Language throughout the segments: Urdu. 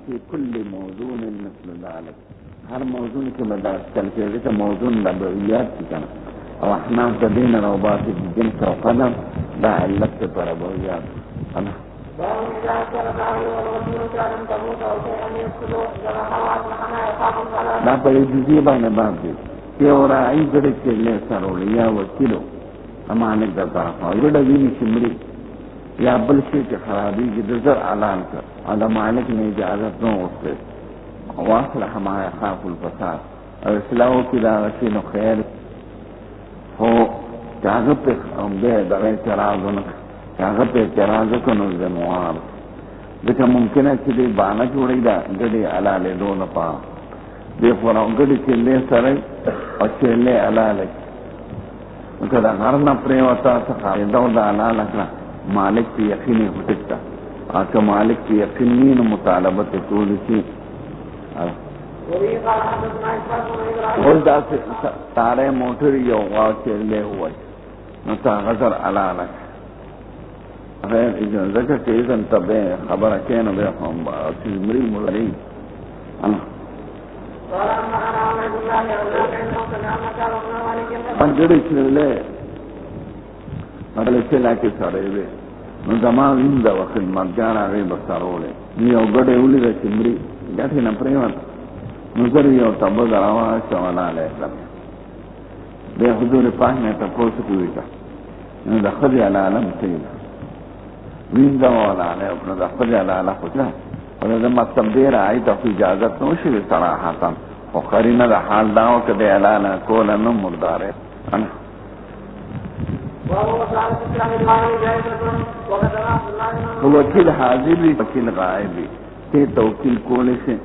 في كل موزون مثل ذلك هر موزون کې بدل کېږي چې موزون د ربویات کنا او احناف د دین روبات د جنس او قدم دا علت پر ربویات انا دا په دې باندې باندې یو راځي چې له سره یا وکیلو امانه د طرف او د ویني شمري یا بل شي چې خرابي د زر اعلان کړ او مالک نه اجازه نو ورته واصله ما يخاف الفساد او اسلام کې دا شي نو خیر هو هغه په امده د اعتراضونه هغه په اعتراض کوي زموار دغه ممکنه چې دی باندې جوړی دا د علاله دونه پا د فورانګړي چې له سره او چې له علاله کله غرنا پریوتا څخه دا علاله کړه مالک کی یقینی ہوتا آکا مالک کی یقینی مطالبت طول کی اور دا سے تارے موٹر یو غاو چلے ہوئی نتا غزر علالک غیر اجازه که ایزن تبه خبر کینو بے خواهم با چیز مری ملری پنجڑی چلے مطلب چلا کې سره وي نو زمان وینځ او خدمتګار هغه بسارولې یو ګډه ولې د چمري ګټه نه پریوت نو زر یو تبو دراوا شواله علیکم به حضور پاک نه تاسو کوی تا نو د خدای عالم ته وینځ او علاله او د خدای علاله خو نه او د مطلب دی راځي ته اجازه نو شي صراحتا خو قرینه د حال داو کده علاله کول نو مرداره وکیل حاضر وی وکیل غائب وی ته توکیل کولې شي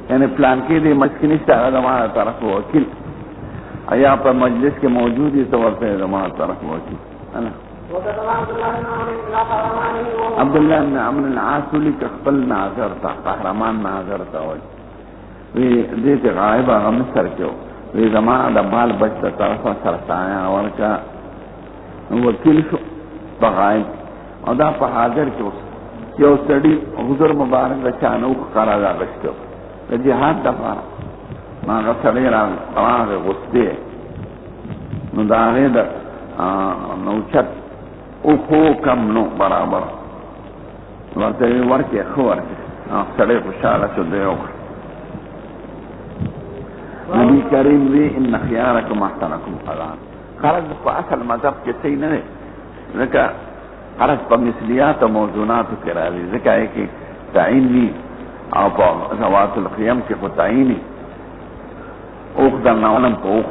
یعنی پلان کې دې مسکنی ستاره زمانه طرف وکیل ایا په مجلس کې موجود دي تو ورته زمانه طرف وکیل انا عبد الله بن عمرو العاص لك خپل ناظر تا قهرمان ناظر تا وی دې ته غائب هغه مصر کې وی زمانه د مال بچ طرفه سرتایا ورکا وکیل شو بغایب او دا په حاضر کې اوس یو سړي حضور مبارک د چانو قرار راغشتو د جهاد دفعه ما غسړې راغه غوسته نو دا نه د نو چت او خو کم نو برابر ورته ورکه خو ورکه سړی خوشاله شو دیو نبی کریم وی ان خيارکم احسنکم قضاء خرج په اصل مذهب کې صحیح نه دی ځکه خرج په مثلیات او موضوعات کې راځي ځکه کې تعین وی او په ذوات القيم کې خو تعین او د نوالم په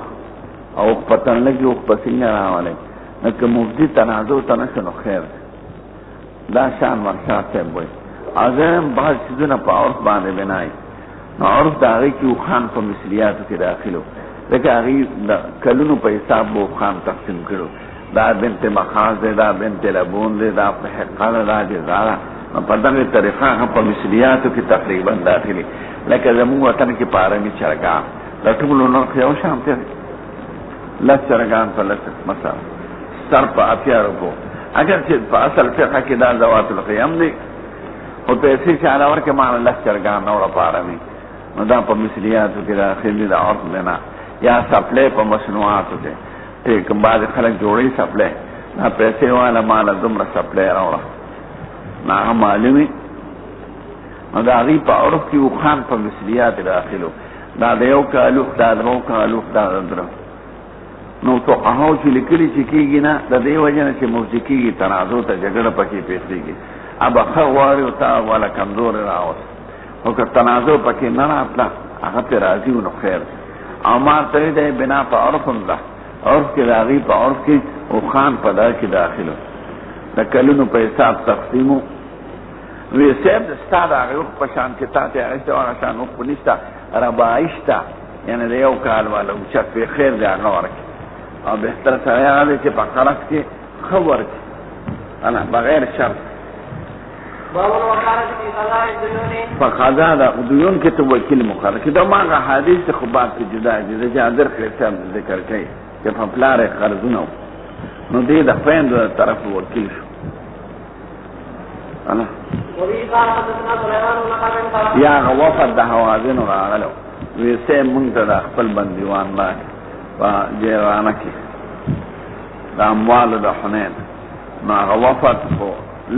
او پتن لګي او په څنګه راواله نو مفتی تنازع تنشنو خیر دا شان ورشاته وي اعظم بعض څه په عرف باندې بنای نو عرف دا کې خان په مثلیات کې داخلو لکه هغه د کلونو په حساب وو خام تقسیم کړو دا بنت مخاز دا بنت لبون دا په حقاله دا جزاره په دغه طریقه هم په مثلیاتو کې تقریبا داخلي لکه زموږ وطن کې پارمي چرګا د ټولو نو یو شام ته لا چرګان په لته مثلا سر په اتیارو کو اگر چې په اصل فقہ کې دا ذوات القيم دي او پیسې چې علاوه کې معنی لا چرګان نو پارمي نو دا په مثلیاتو کې داخلي دا عرف لینا یا سپلے په مصنوعاتو کې ټیک بعد خلک جوړي سپلے نا پیسې والا مال دومره سپلے راوړه نا معلومي نو دا غي په عرف کې خان په مثلیات داخلو دا دیو کالو دا درو کالو دا درو نو تو هغه چې لیکلي چې کېږي نه د دې وجه چې موسیقي تنازع ته جګړه پکې پیښېږي اب خواري او تا ولا کمزور راوس او که تنازع پکې نه راتله هغه ته راځي نو خیر اما ته دې بنا په عرف الله عرف کې راغي په عرف کې او خان په دا کې داخلو د کلونو په حساب تقسیمو وی سیب ستاد هغه په شان کې ته هغه څو شان او پنيستا ربایشتا یعنی د یو کال والا چې په خیر دی هغه ورکه او بهتر سره هغه چې په قرض کې خبر انا بغیر شرط فقضا دا دیون کې ته وکیل مقرر کړه دا ما حدیث خو باب کې جدا دي جادر خلاص ذکر کوي چې په پلار قرضونه نو دې د فیند طرف وکیل شو انا یا وفد د حوازن راغلو ویسه مونږ ته د خپل بندیوان باندې په جیرانه کې د اموالو د حنین نو هغه وفد په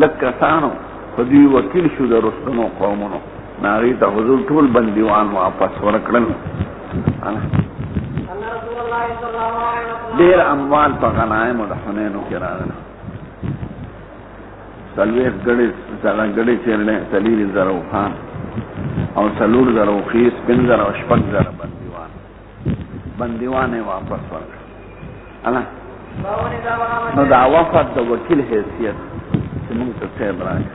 لږ کسانو خو دوی وکیل شو د رستنو قومونو نو هغوی ته حضور ټول بندیوان واپس ورکړل ډېر اموال په غنایمو د حنینو کې راغله څلوېښت ګړې چیرلې څلېرویشت زره اوښان او 4 زره اوښې 5 زره او 6 زره بندیوان یې واپس ورکړل نو دا وفد د وکیل حیثیت چې موږ ته صاحب راکړ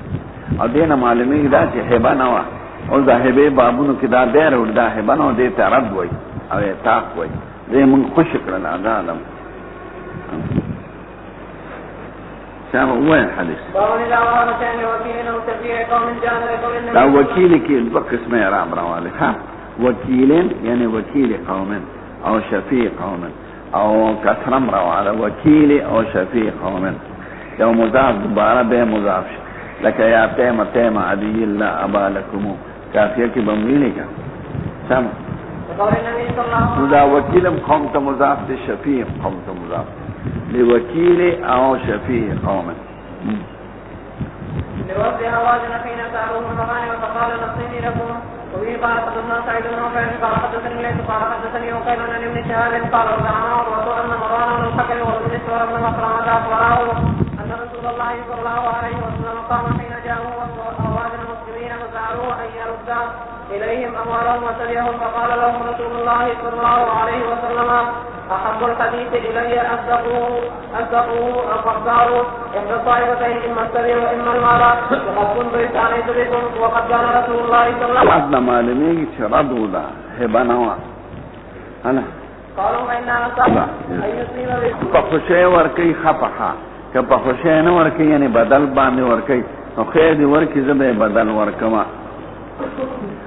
او دې نه معلومېږي دا چې هبه نه وه اوس د هبې بابونو کې دا دی راوړي دا هبه نه وه دې ته رد وایي او اعتاق وایي دې موږ خوشي کړل دا عالم چا وویل حدیث دا وکیل کې دوه قسمه اعراب راوالی ها وکیلین یعنی وکیل قوم او شفیع قوم او کثرم رواله وکیل او شفیع قوم یو مضاف دوباره به مضاف شي لکه یا تیم عدی الله ابا لکمو کافیه کې بمویلی کا سم نو دا وکیلم قوم ته مضاف دی شفیع قوم ته مضاف لوکیل او شفیع قوم لوفد هوازن حين سألوه المغانم فقال نصيني لكم وبه قال حدثنا سعيد بن عفان قال حدثني ليث قال حدثني وقيل عن ابن شهاب قال وزعنا عروة ان مروان بن الحكم والمسور بن مخرمة اخبراه ان رسول الله صلى الله عليه وسلم قام حين جاءوا هوازن المسلمين فسألوه ان يرد اليهم اموالهم وسبيهم فقال لهم رسول الله صلى الله عليه وسلم احب الحديث الي اصدقوا فاختاروا احدى الطائفتين اما السبيل واما المال وقد كنت استعنيت بكم وقد كان رسول الله صلى الله عليه وسلم معلومیږي چې ردو ده هبه نه وه قالوا فإنا نصح ان يصيب بكم په خوشۍ ورکوي خپخه که په خوشۍ نه ورکوي یعنی بدل باندې ورکوي نو خیر دې ورکړي زه به یې بدل ورکوم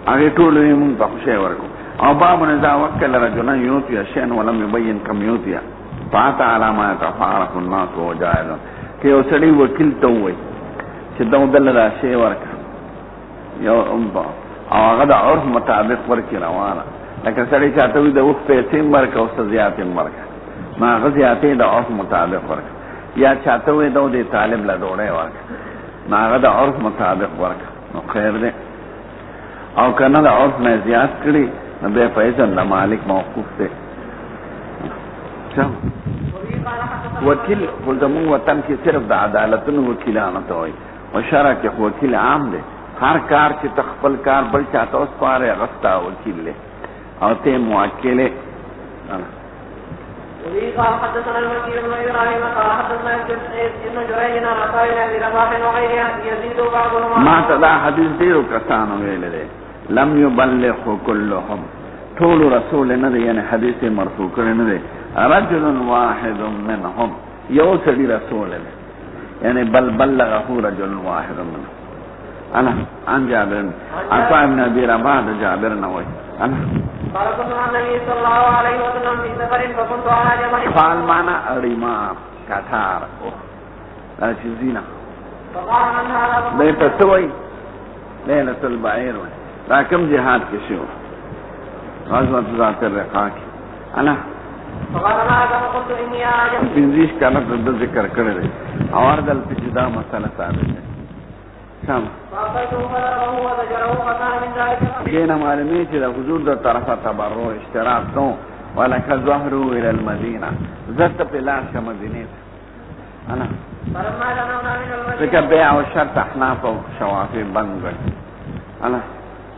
هغې ټولو یې مونږ په خوشۍ ورکو او باب اذا وکل رجلا یوتي شیئا ولم یبین کم یوتي فاتا علی ما یتفارق الناس وهو جاهل که یو سړی وکیل ته ووایي چې دو دله دا شی ورکړه یو او هغه د عرف مطابق ورکړي روانه لکه سړی چاته وي د اوښ پیسې م ورکړه او څه زیاتې م ورکړه نو هغه زیاتې د عرف مطابق ورکړه یا چاته وي دو دې طالب له ډوډۍ ورکړه نو هغه د عرف مطابق ورکړه نو خیر دی او کنه د عرف نه زیات کړي نو بیا په اذن د مالک موقوف دی وکیل خو زمونږ وطن کې صرف د عدالتونو وکیلانو ته وایي او شرع کې وکیل عام دی هر کار چې ته خپل کار بل چاته وسپارې هغه ستا وکیل دی او ته موکل یې وبه قال حدثنا الوكيل بن ابراهيم قال حدثنا ابن جريج عن عطاء بن ابي رباح وغيره يزيد بعضهما ما تدا حدیث ډیرو کسانو ویل دی لم يبلغ كلهم طول رسول نه دی یعنی حدیث مرفوع کړي نه دی رجل واحد منهم یو سړي رسول دی یعنی بل بلغه رجل واحد منهم انا عن جابر عطاء بن ابي رباح جابر نووي انا قال كنت مع النبي صلى الله عليه وسلم في سفر فكنت على جبل فعل معنا رماح كتار زينة فقال من هذا ليلة سوي ليلة البعير دا کم جهاد کې شو غزوة ذات الرقاع انا فقال ما هذا فقلت اني اعجب پنځیش کاله د ذکر کړی دی او اردل په جدا مسله ثابت ده سم فاعطيته فضربه وزجره فكان من ذلك دينا معلومي چې د حضور د طرفه تبرع اشتراک نو ولکه ظهروا الى المدينه زت بلاش مدینه انا فلما دنونا من المدينه ذکر بيع او شرط احناف او شوافی بند انا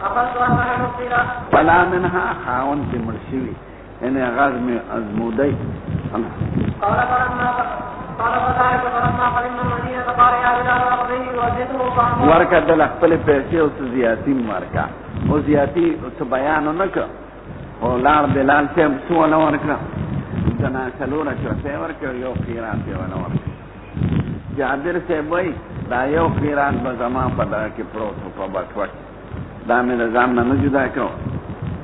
اخذت احمد مصيرا فلا منها خاون في مرشوي ان غزم ازمودي انا قال فذلك فلما قدمنا المدينه قال يا بلال اقضيه وزده فامر ورکا دل خپل پیسې او زیاتی ورکا او زیاتی او بیان نه کړ او لار بلال ته سوال ورکړه دنا څلور اشرفه ورکړ یو خیرات یې ونه ورکړ جابر سے وای دا یو خیرات به زما په دغه کې پروت په بټوټ دا مې نظام نه جدا کړو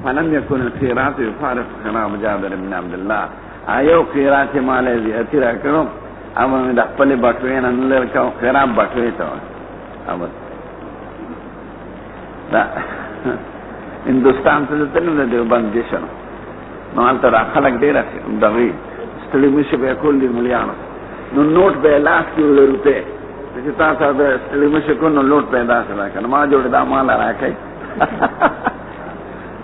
فلم يكن الخيرات يفارق خراب جابر بن عبد الله ایو خیرات مال زیاتی را کړو او مې د خپل بټوې نه لړکاو خراب بټوې ته او دا هندوستان ته تلل د دیوبند جشن نو هلته دا خلک ډېر دغه ستړي مشي به کول دي مليانو نو نوٹ به لاس کې روپے چې تاسو د ستړي مشي کو نو لوټ پیدا کړه کنه ما جوړ دا مال راکای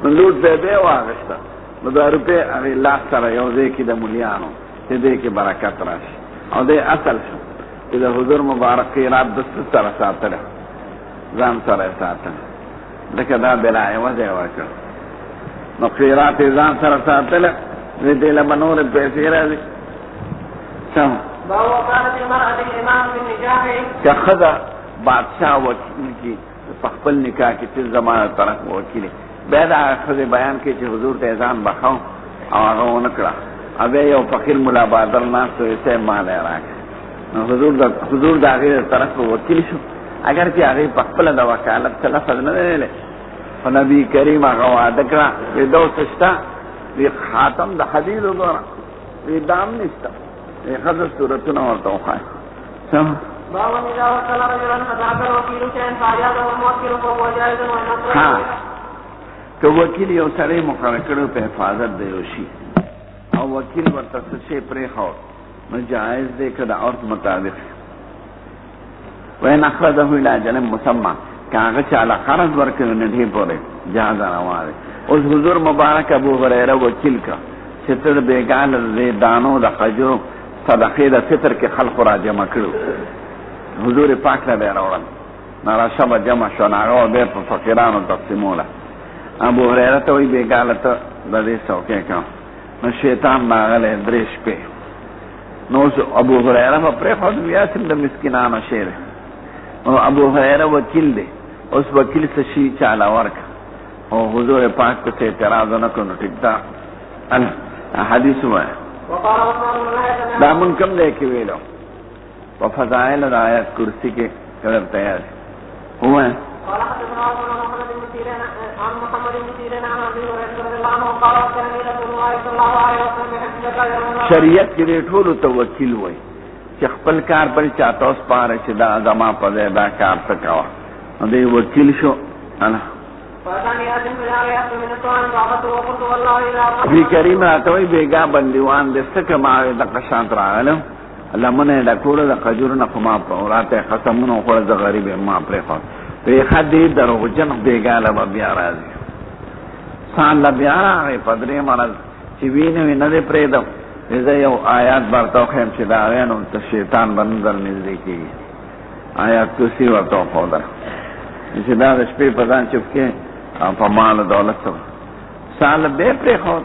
نو لوټ به واغسته نو دا روپے هغه لاس سره یو ځای کې د مليانو چې دې کې برکت راشي او دې اصل شو چې د حضور مبارک قرات د سره ساتل ځان سره ساتل لکه دا بلای وځي واکړ نو قرات ځان سره ساتل دې له منور پیسې راځي سم باو كانت المرأة الإمام بالنجاح كخذا بادشاہ وکیل کی خپل نکاح کې تل زمانه طرف وکیل به دا خذ بیان کې چې حضور ته ځان بخاو او هغه ونکړه اوبه یو فقیر مولا بادر ناس ته یې مال راک نو حضور دا غیر طرف وکیل شو اگر چې هغه خپل د وکالت څخه فضل نه لري فنبي کریم هغه وعده کړه چې دوستا وی خاتم د حدیث وګوره وی دام نشته خذ صورتنا ورته وخای سم باو اذا وكل رجلا فتعب الوكيل شيئا فاجازه الموكل فهو جائز وان ها که وکیل یو سره مقرر کړو په حفاظت دی وشي او وکیل ورته څه پرې خور نو جائز دی کړه عرف مطابق وین اخرجه الى اجل مسمى کاغه چاله قرض ورکړي نه دی پوره جاز راواره اوس حضور مبارک ابو هريره وکیل کا چې تر بیگان دانو د خجو صدقې د فطر کې خلق را جمع کړو حضور پاک له راوړل نارا شب جمع شو ناغه به په فقیرانو تقسیموله ابو هريره ته وی بیگاله ته د دې څوکې کا نو شیطان ماغله درش په نو ابو هريره په پرې خو بیا سم د مسکینانو شعر او ابو هريره وکیل دی اوس وکیل څه شي چاله ورک او حضور پاک ته اعتراض نه کړو ټیک دا حدیث وای وقال عثمان بن عفان دا من کم دی کې ویلو په فضائل د آیات کرسی کې کړه تیار هو قال حدثنا محمد بن سيرين عن محمد بن سيرين عن ابي هريره رضي الله عنه قال كان رسول الله صلى الله عليه وسلم يحدث شریعت کې ټول توکل وای چې خپل کار بل چاته اوس پاره چې دا زما په دا کار څه کاوه نو دی وکیل شو انا نبی کریم راتوی بیگا بندیوان دسته که ماوی دا قشانت راغلم لمنه دا کوله دا قجورنا خما راته قسمونو خوڑا دا غریب ما پری خواد ویخد دی در غجن بیگا لبا بیا رازی سان لبیا راغی پدری مرز چی وینوی ندی پریدم ویزا یو آیات برتو خیم چی دا غینو تا شیطان بندر نزدی کی آیات کسی ورطو خودر چی دا دا شپی پدان چپکی په مال دولت سره سال به پرې خو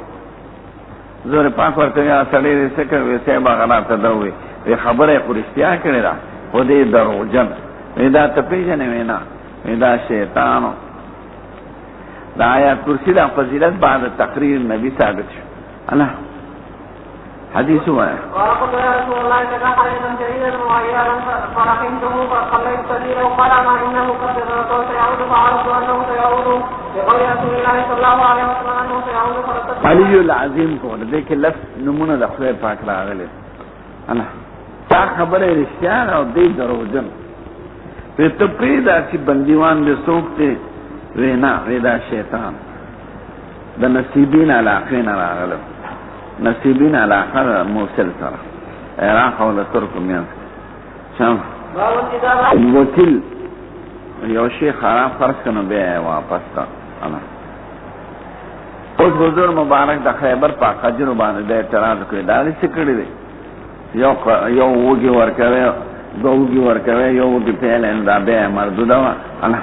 زور پاک ورته یا سړی دې څه کوي چې باغنا ته دوی وی خبره خورستیا کړی دا و دې دروژن دا ته پیژنې وینا دا شیطانو دا آیات کرسی دا فضیلت بعد تقریر نبی ثابت شو الله حدیث هو وقال يا رسول الله كذا حديثا جيدا وعيالا فرحمته فصليت سبيله قال ما انه قد سيعود فعرفت انه سيعود بقول رسول الله صلى الله عليه وسلم انه سيعود فرصدت علي العظیم کو دې کې لفظ نمونه د خدای پاک راغلي الله تا خبره رښتیا او دې دروژن په ته پیدا چې بندیوان دې سوکته وینا ودا شیطان د نصیبین علاقه نه راغله نصیبین علاقه موصل سره عراق او ترک میان شام وکیل یو شی خراب فرض کنه بیا واپس تا انا اوس حضور مبارک د خیبر پاک حجر باندې د اعتراض کړی دا څه کړی دی یو وګي ورکوي دوږي ورکوي یو د پیلن دا به مردوده انا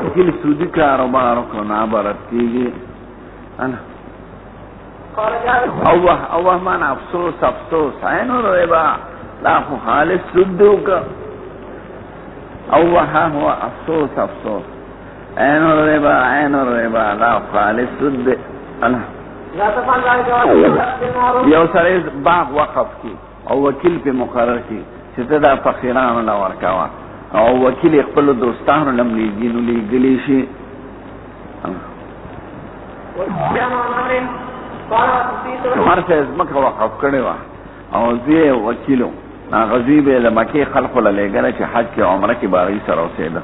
وکیل سودی کاروبار کو نه برت کیږي انا اوه من افسوس عین الربا لا خالص صدوق اوه هو افسوس عین الربا لا خالص صد انا یو سره باغ وقف کی او وکیل په مقرر کی چې دا فقیرانو لا ورکاوه او وکیل خپل دوستانو لم لیږي نو لیږلی شي مرسه ازمکه وقف کړی و او زی وکیلو غزی به لمکه خلق له لګره چې حج کې عمره کې باغی سره اوسېده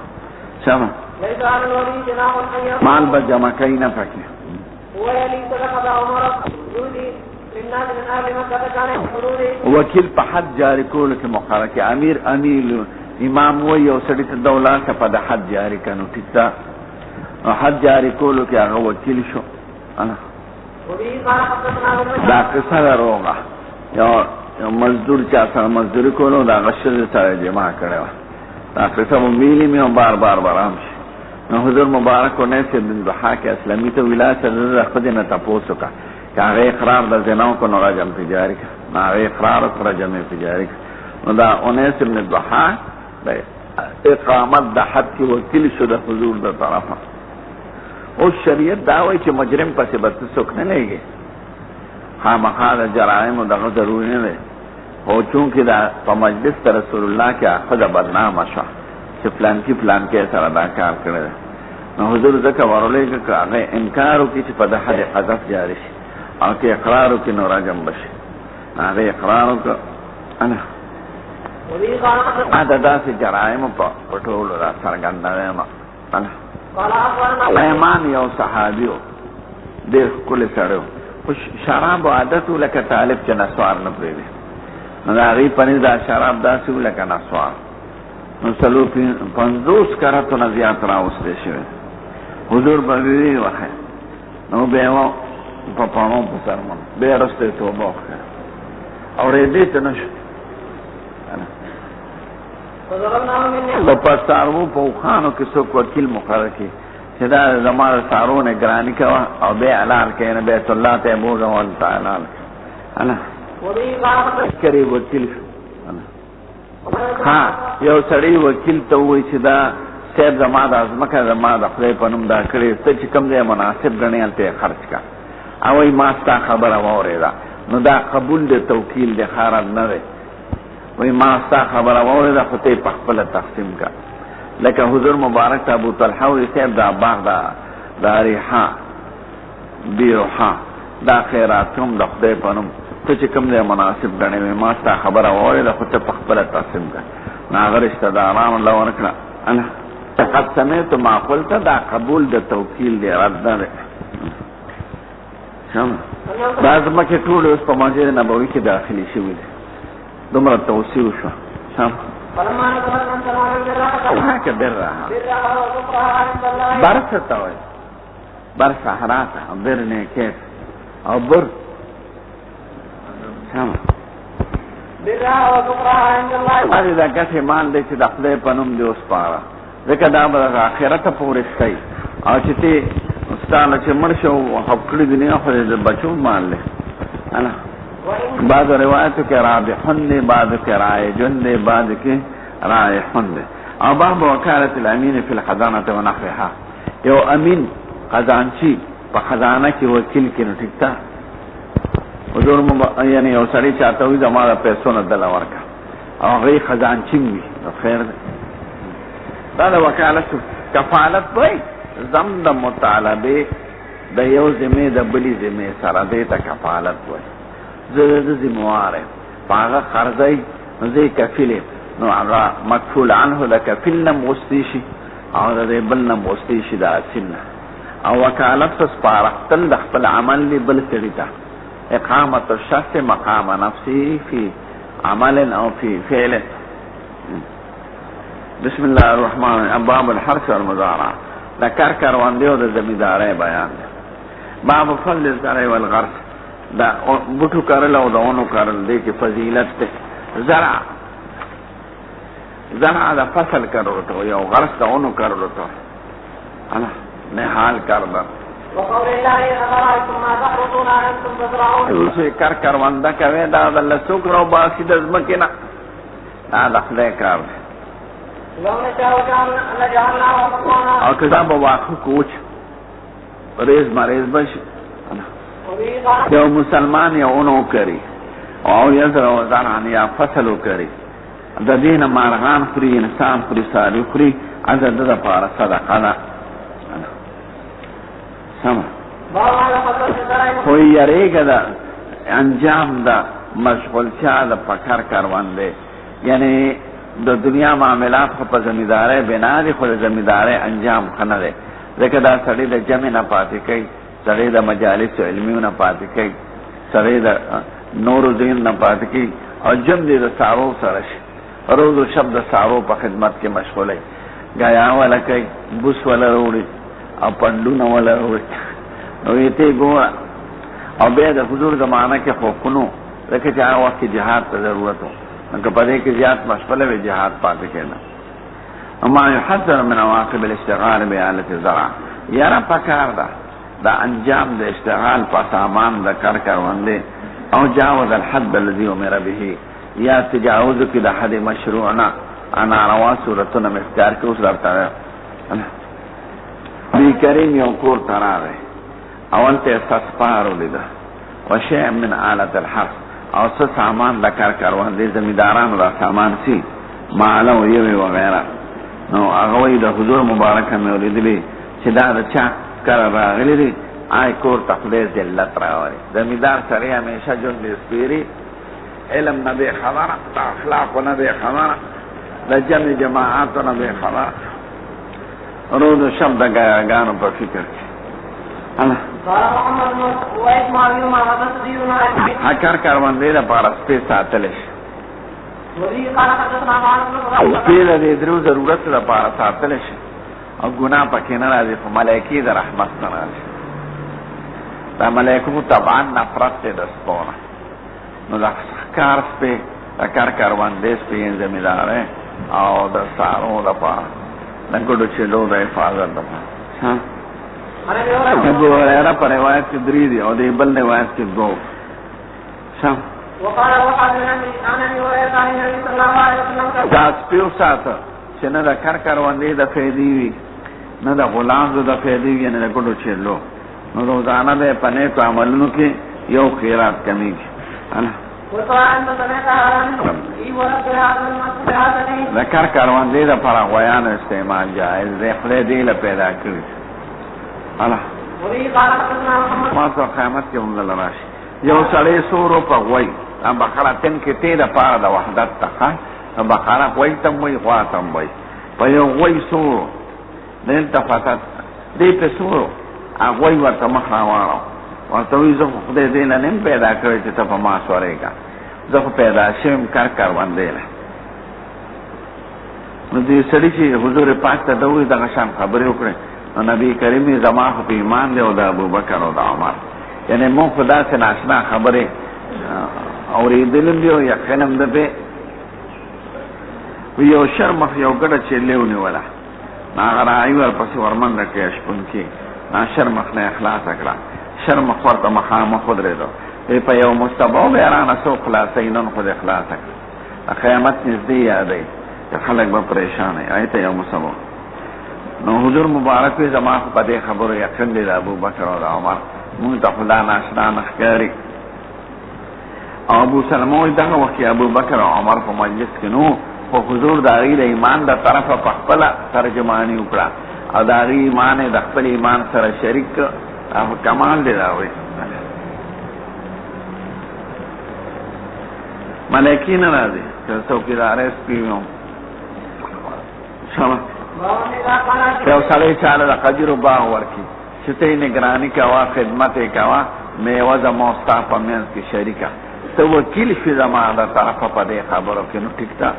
شمه ليس على الولي جناح ان يقول مال بجمع کئی نہ پکے ويلي صدقة عمر حدودي للناس من اهل مكة كان حدودي وکیل په حد جاری کول کې مقرره کې امیر امام وی او سړی ته دولت په د حد جاری کنو ټیکا حد جاری کول کې هغه وکیل شو انا وبه قال حدثنا دا قصه دروغه یو مزدور چا سره مزدوری کولو دا غشر سره جمع کړو دا قصه ویلې مې بار بار برام شي نو حضور مبارک کو نے سے بن ضحاک اسلامی تو ولایت د خپل نه تاسو کا هغه اقرار د زناو کو نراجم تجاری کا هغه اقرار او رجم تجاری نو دا انیس بن ضحاک د اقامت د حد کی وکیل شو د حضور د طرفه او شریعت دا وایي چې مجرم پسې بد څوک نه لګي خامخا د جرائم دغه ضروري نه دی او چونکې دا په مجلس ته رسول الله کې خدا بدنامه شو چې پلان کې سره دا کار کړی نو حضور ځکه ورولې چې هغه انکار وکړي چې په د حد قذف جاری شي او کې اقرار وکړي نو راجم بشي هغه اقرار وکړ انا دا داسې جرائم په ټولو را څرګندوي ما انا ایمان یو صحابیو ډېر ښکلی سړی و شراب عادت لکه طالب چې نسوار نه پرېږدي نو د هغې پنځ دا شراب داسې و لکه نسوار نو 50 کرتونه زیات راوستې شوي حضور به وی وخی نو بیا یې په پاڼو په سر من بیا وروسته یې توبه وکړه اورېدې ته نه شو د پښتارو په اوښانو کې څوک وکیل مقرر کړي چې دا زما د څارو نګراني کوه او بیا حلال کړي نه بیت الله ته بوځه ولته حلال انا کري وکیل ها یو سړی وکیل ته وایي چې دا صاحب زما د ځمکه زما د خدای په نوم دا کړې ته چې کوم ځای مناسب ګڼې هلته یې خرڅ کړه او وایي ما ستا خبره واورېده نو دا قبول د توکیل د خارج نه دی وایي ما ستا خبره واورېده خو ته یې په خپله تقسیم کړه لکه حضور مبارک ته ابو طلحه وایي صاحب دا باغ دا ریحا بیروحا دا خیرات کوم د خدای په نوم ته چې کوم ځای مناسب ګڼې وایي ما ستا خبره واورېده خو ته په خپله تقسیم کړه نو هغه رشته داران الله ورکړه انا قد سمعت ما قلت دا قبول د توکیل دی رد نه دی دا ځمکې ټولې اوس په مسجد نبوي کې داخلي شوي دي دومره توسیع شوه که برها بر څه ته وایي بر صحرا ته بر نیکیت او بر هغې دا ګټې مال دی چې د خدای په نوم دې وسپاره ځکه دا به د آخرته پورې ښایي او چې ته ستا نه چې مړ شو حب کړي دنیا خو د بچو مال دی بعضو روایتو کې رابحون دی بعضو کې رایجون دی بعضو کې رایحون دی او باب وکالت الامین فی الخزانة و نحوها یو امین خزانچی په خزانه کې وکیل کې نو ټیک تا حضور یعنی یو سړی چاته وي زما د پیسو نه دله ورکړه او هغې خزانچي وي نو خیر دی دا د وکالت کفالت وایي زم د مطالبې د یو ذمې د بلې ذمې سره دې ته کفالت وایي زه د ذموار یم په هغه خرڅوي نو زه یې کفیل یم نو هغه مکفول عنه د کفیل نه م غوستی شي او د دې بل نه م غوستی شي د اصیل نه او وکالت ته سپارښتل د خپل عمل دی بل سړي ته اقامت الشخص مقام نفسه فی عمل او فی فعل بسم الله الرحمن الرحیم باب الحرث والمزارع دا کار کروندې او د زمیندارۍ بیان دی باب فضل الزرع والغرس دا بوټو کرل او د ونو کرل دی کې فضیلت دی زرع د فصل کرلو ته او غرس د ونو کرلو ته انا نهال کردن وقول الله أفرأيتم ما تحرثون أنتم تزرعون کار کرونده کوي دا د الله څوک راو باسي د ځمکې نه دا د خدای کار دی او که دا به واښه کوچ ریز مریز بشي یو مسلمان یو اونو کری او یزر و زرعن یا فصل کری د دې نه مارغان خوري انسان خوري ساری خوري عدد د پاره صدقه ده سمه خو یریږه ده انجام ده مشغولتیا ده په کار کروندې یعنی د دنیا معاملات خو په زمیندارۍ بنا دي، خو د زمیندارۍ انجام ښه نه دی، ځکه دا سړی د جمع نه پاتې کوي، سړی د مجالسو علمیو نه پاتې کوي، سړی د نورو ځایونو نه پاتې کوي، او جم دې د سارو سره شي، روز و شب د سارو په خدمت کې مشغولی، ګایا وله کوي، بوس وله راوړي او پنډونه وله راوړي، نو یې ته ګوره. او بیا د حضور زمانه کې خو کنو، ځکه چې هغه وخت کې جهاد ته ضرورت و، نو که په دې کې زیات مشغوله وي جهاد پاتې کېده. اما يحذر من عواقب الاشتغال بآلة الزرع، یاره پکار ده د انجام د اشتغال په سامان د کار کروندې، او جاوز الحد الذي امر به، یا تجاوز کی د حد مشروعنا ناروا صورتونه مختار کې اوس راځي. نبی کریم یو کور تراغه اول ته سسپارو لیدا وشیء من آلة الحرث، او څه سامان د کار کروندې زمیندارانو دا سامان سي مالو یوي وغیرہ. نو هغه د حضور مبارک مې ولیدلی چې دا د چا کار راغلی دی، آی کور تخلیص ذلت راوړي. زمیندار سره همیشه جون دې سپیری، علم نه به خبره، اخلاق نه به خبره، د جمع جماعت نه به خبره، روز و شب د ګاګانو په فکر کې. قال محمد ويسمع يوم هذا تديرنا هکر کاروندې د پاره سپې ساتل شي، ولی قال حدثنا معاذ سپې د درو ضرورت لپاره ساتل شي، او ګناه پکې نه راځي، خو ملایکی د رحمت نه راځي. دا ملایکو طبعا نفرت دی د سپونه، نو د کار سپې د کار کاروندې سپې زمیندارې او د سارو لپاره د ګډو چلو د حفاظت لپاره. ابو هريره پر روایت کې درې دي او د بل روایت کې دوه. شام وقال وحدنا عن ابي هريره عن النبي صلى الله عليه وسلم دا سپیو ساته چې نه د کار کاروندې د فیدی وي، نه د غلام د فیدی وي، نه د ګډو چلو، نو روزانه به پنه په عملونو کې یو خیرات کمیږي. د کار کاروندې د پر غویان استعمال جائز دی، خدای دې له پیدا کړی. الله ما څو قیامت کې موږ لراشي یو سړی سورو په غوی ام بقره تن کې ته د پاره د وحدت تقا ام بقره غوی تم وي غواتم وي په یو غوی سورو دل تفاتت دې په سورو هغه غوی ورته مخ راوړو ورته وی زه خدای دې نه نیم پیدا کړی چې ته په ما سورېګا زه پیدا شم کار باندې نه. نو دې سړي چې حضور پاک ته دوی دغه شان خبرې وکړي، نبی کریم زما په ایمان دی او د ابوبکر او د عمر، یعنی مو خدا سے ناشنا خبره اوریدلم دی او یقینم ده به یو شرم یو ګډه چې لیونی ولا هغه راي ور پس ورمن راکې شپون کې نا شرم نه اخلاص کړه، شرم خورته مخامه خود لري په یو مستبو بیرانه سو خلاصینن خود اخلاص کړه. قیامت نږدې یادې خلک به پریشان وي، ایته یو مستبو. نو حضور مبارک زما په دې خبرو یقین دی ابو بکر او عمر مونږ ته خدا ناشنا نخکاری. او ابو سلمہ دغه وخت ابو بکر او عمر په مجلس کې نو په حضور د غیر ایمان د طرفه په خپل ترجمانی وکړه، او د غیر ایمان د خپل ایمان سره شریک او کمال دی راوي. ملائکی نه راځي چې څوکیدار سپیو شمه یو سړی چاله د قدیرو باغ ورکی چې ته یې نگرانی کوه، خدمت یې کوه، میوه زما او ستا په منځ کې شریکه، ته وکیل شي زما د طرفه په دې خبرو کې. نو ټیک ده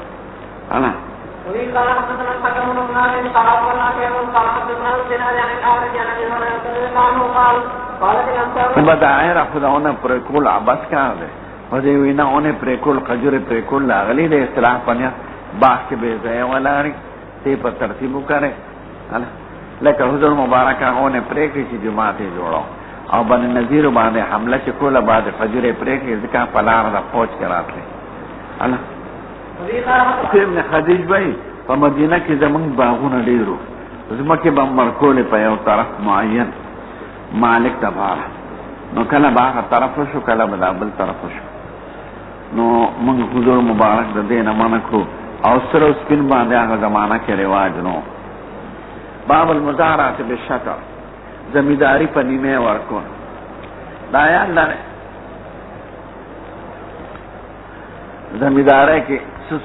انا به داعره خداونه پرې کول عباس کار دی، په دې وینا اونې پرې کول قجورې پرې کول راغلی د اصلاح په نیت باغ کې بې ځایه ولاړې ته په ترتیب وکړې. لکه حضور مبارک هغه پریکړې چې جماعت یې جوړو او بني نذیر باندې حمله چې کوله بعد فجر پریکړې ځکه په لار د فوج کې راتلې. الله ابن خدیج بھائی په مدینه کې زمونږ باغونه ډیرو، زمکه به مرکولې په یو طرف معین مالک تباره، نو کله باغ طرف شو کله به بل طرف شو. نو موږ حضور مبارک د دې نه منع کړو او سره سپین باندې هغه زمانہ کې رواج نو. باب المزارعه بالشطر، زمینداری په نیمه ورکون. دا یاد لرئ زمینداری کې څه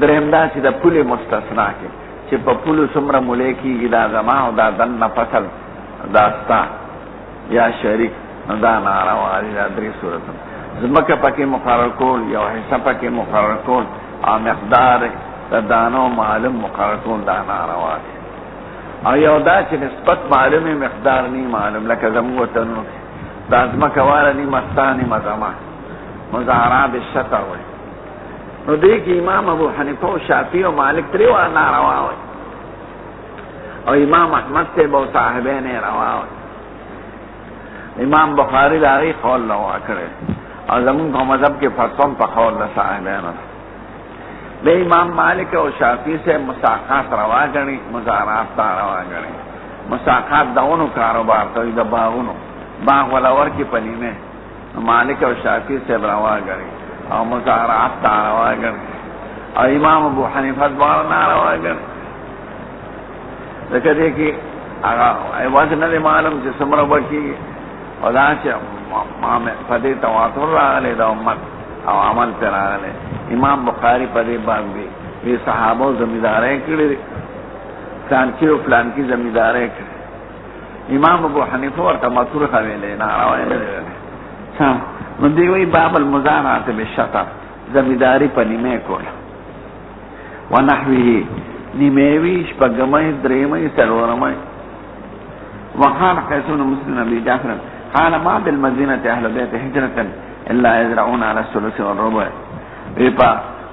درهم دا چې د پولې مستثنا کې چې په پولو څومره مولې کېږي دا زما او دا دننه فصل دا ستا یا شریک دا ناروا دي دا درې صورتونه ځمکه پکې مقرر کول یو حصه پکې مقرر کول او مقدار د دانو معلوم مقرر کول دا ناروا دي او یو دا چې نسبت معلومه مقدار نه معلوم لکه زموږ وطنونو دا ځمکه والا نی مستانی مزما مزارع بالشطر وي نو دې کې امام ابو حنیفه او شافعی او مالک تری و ناروا وي او امام احمد ته بو صاحبین روا وي امام بخاری داغي قول لو کړی او زمون په مذهب کې فتوا په قول له صاحبین له امام مالک او شافعی سے مساقات روا غني مزارعات روا غني مساقات داونو کاروبار ته د باغونو باغ ولا ور کې پنی میں مالک او شافعی سے روا غني او مزارعات روا غني او امام ابو حنیفه دوار روا غني دغه دې کې هغه ایواز نه معلوم چې سمره ورکی او دا چې ما پدې تواتر راغلی دا امت او عمل پر راغلی امام بخاری پدې باندې وی صحابه زمیندارای کړي ځان چې فلان کی زمیندارای کړي امام ابو حنیفه ورته ماتور خویلې نه راوړل څه نو دی وی باب المزارعه بالشطر زمینداری په نیمه کول ونحوه نیمهوی شپږمې درېمې څلورمې وقال قيسون مسلم ابي جعفر قال ما بالمدينه اهل بيت هجره الا يزرعون على الثلث والربع ویپا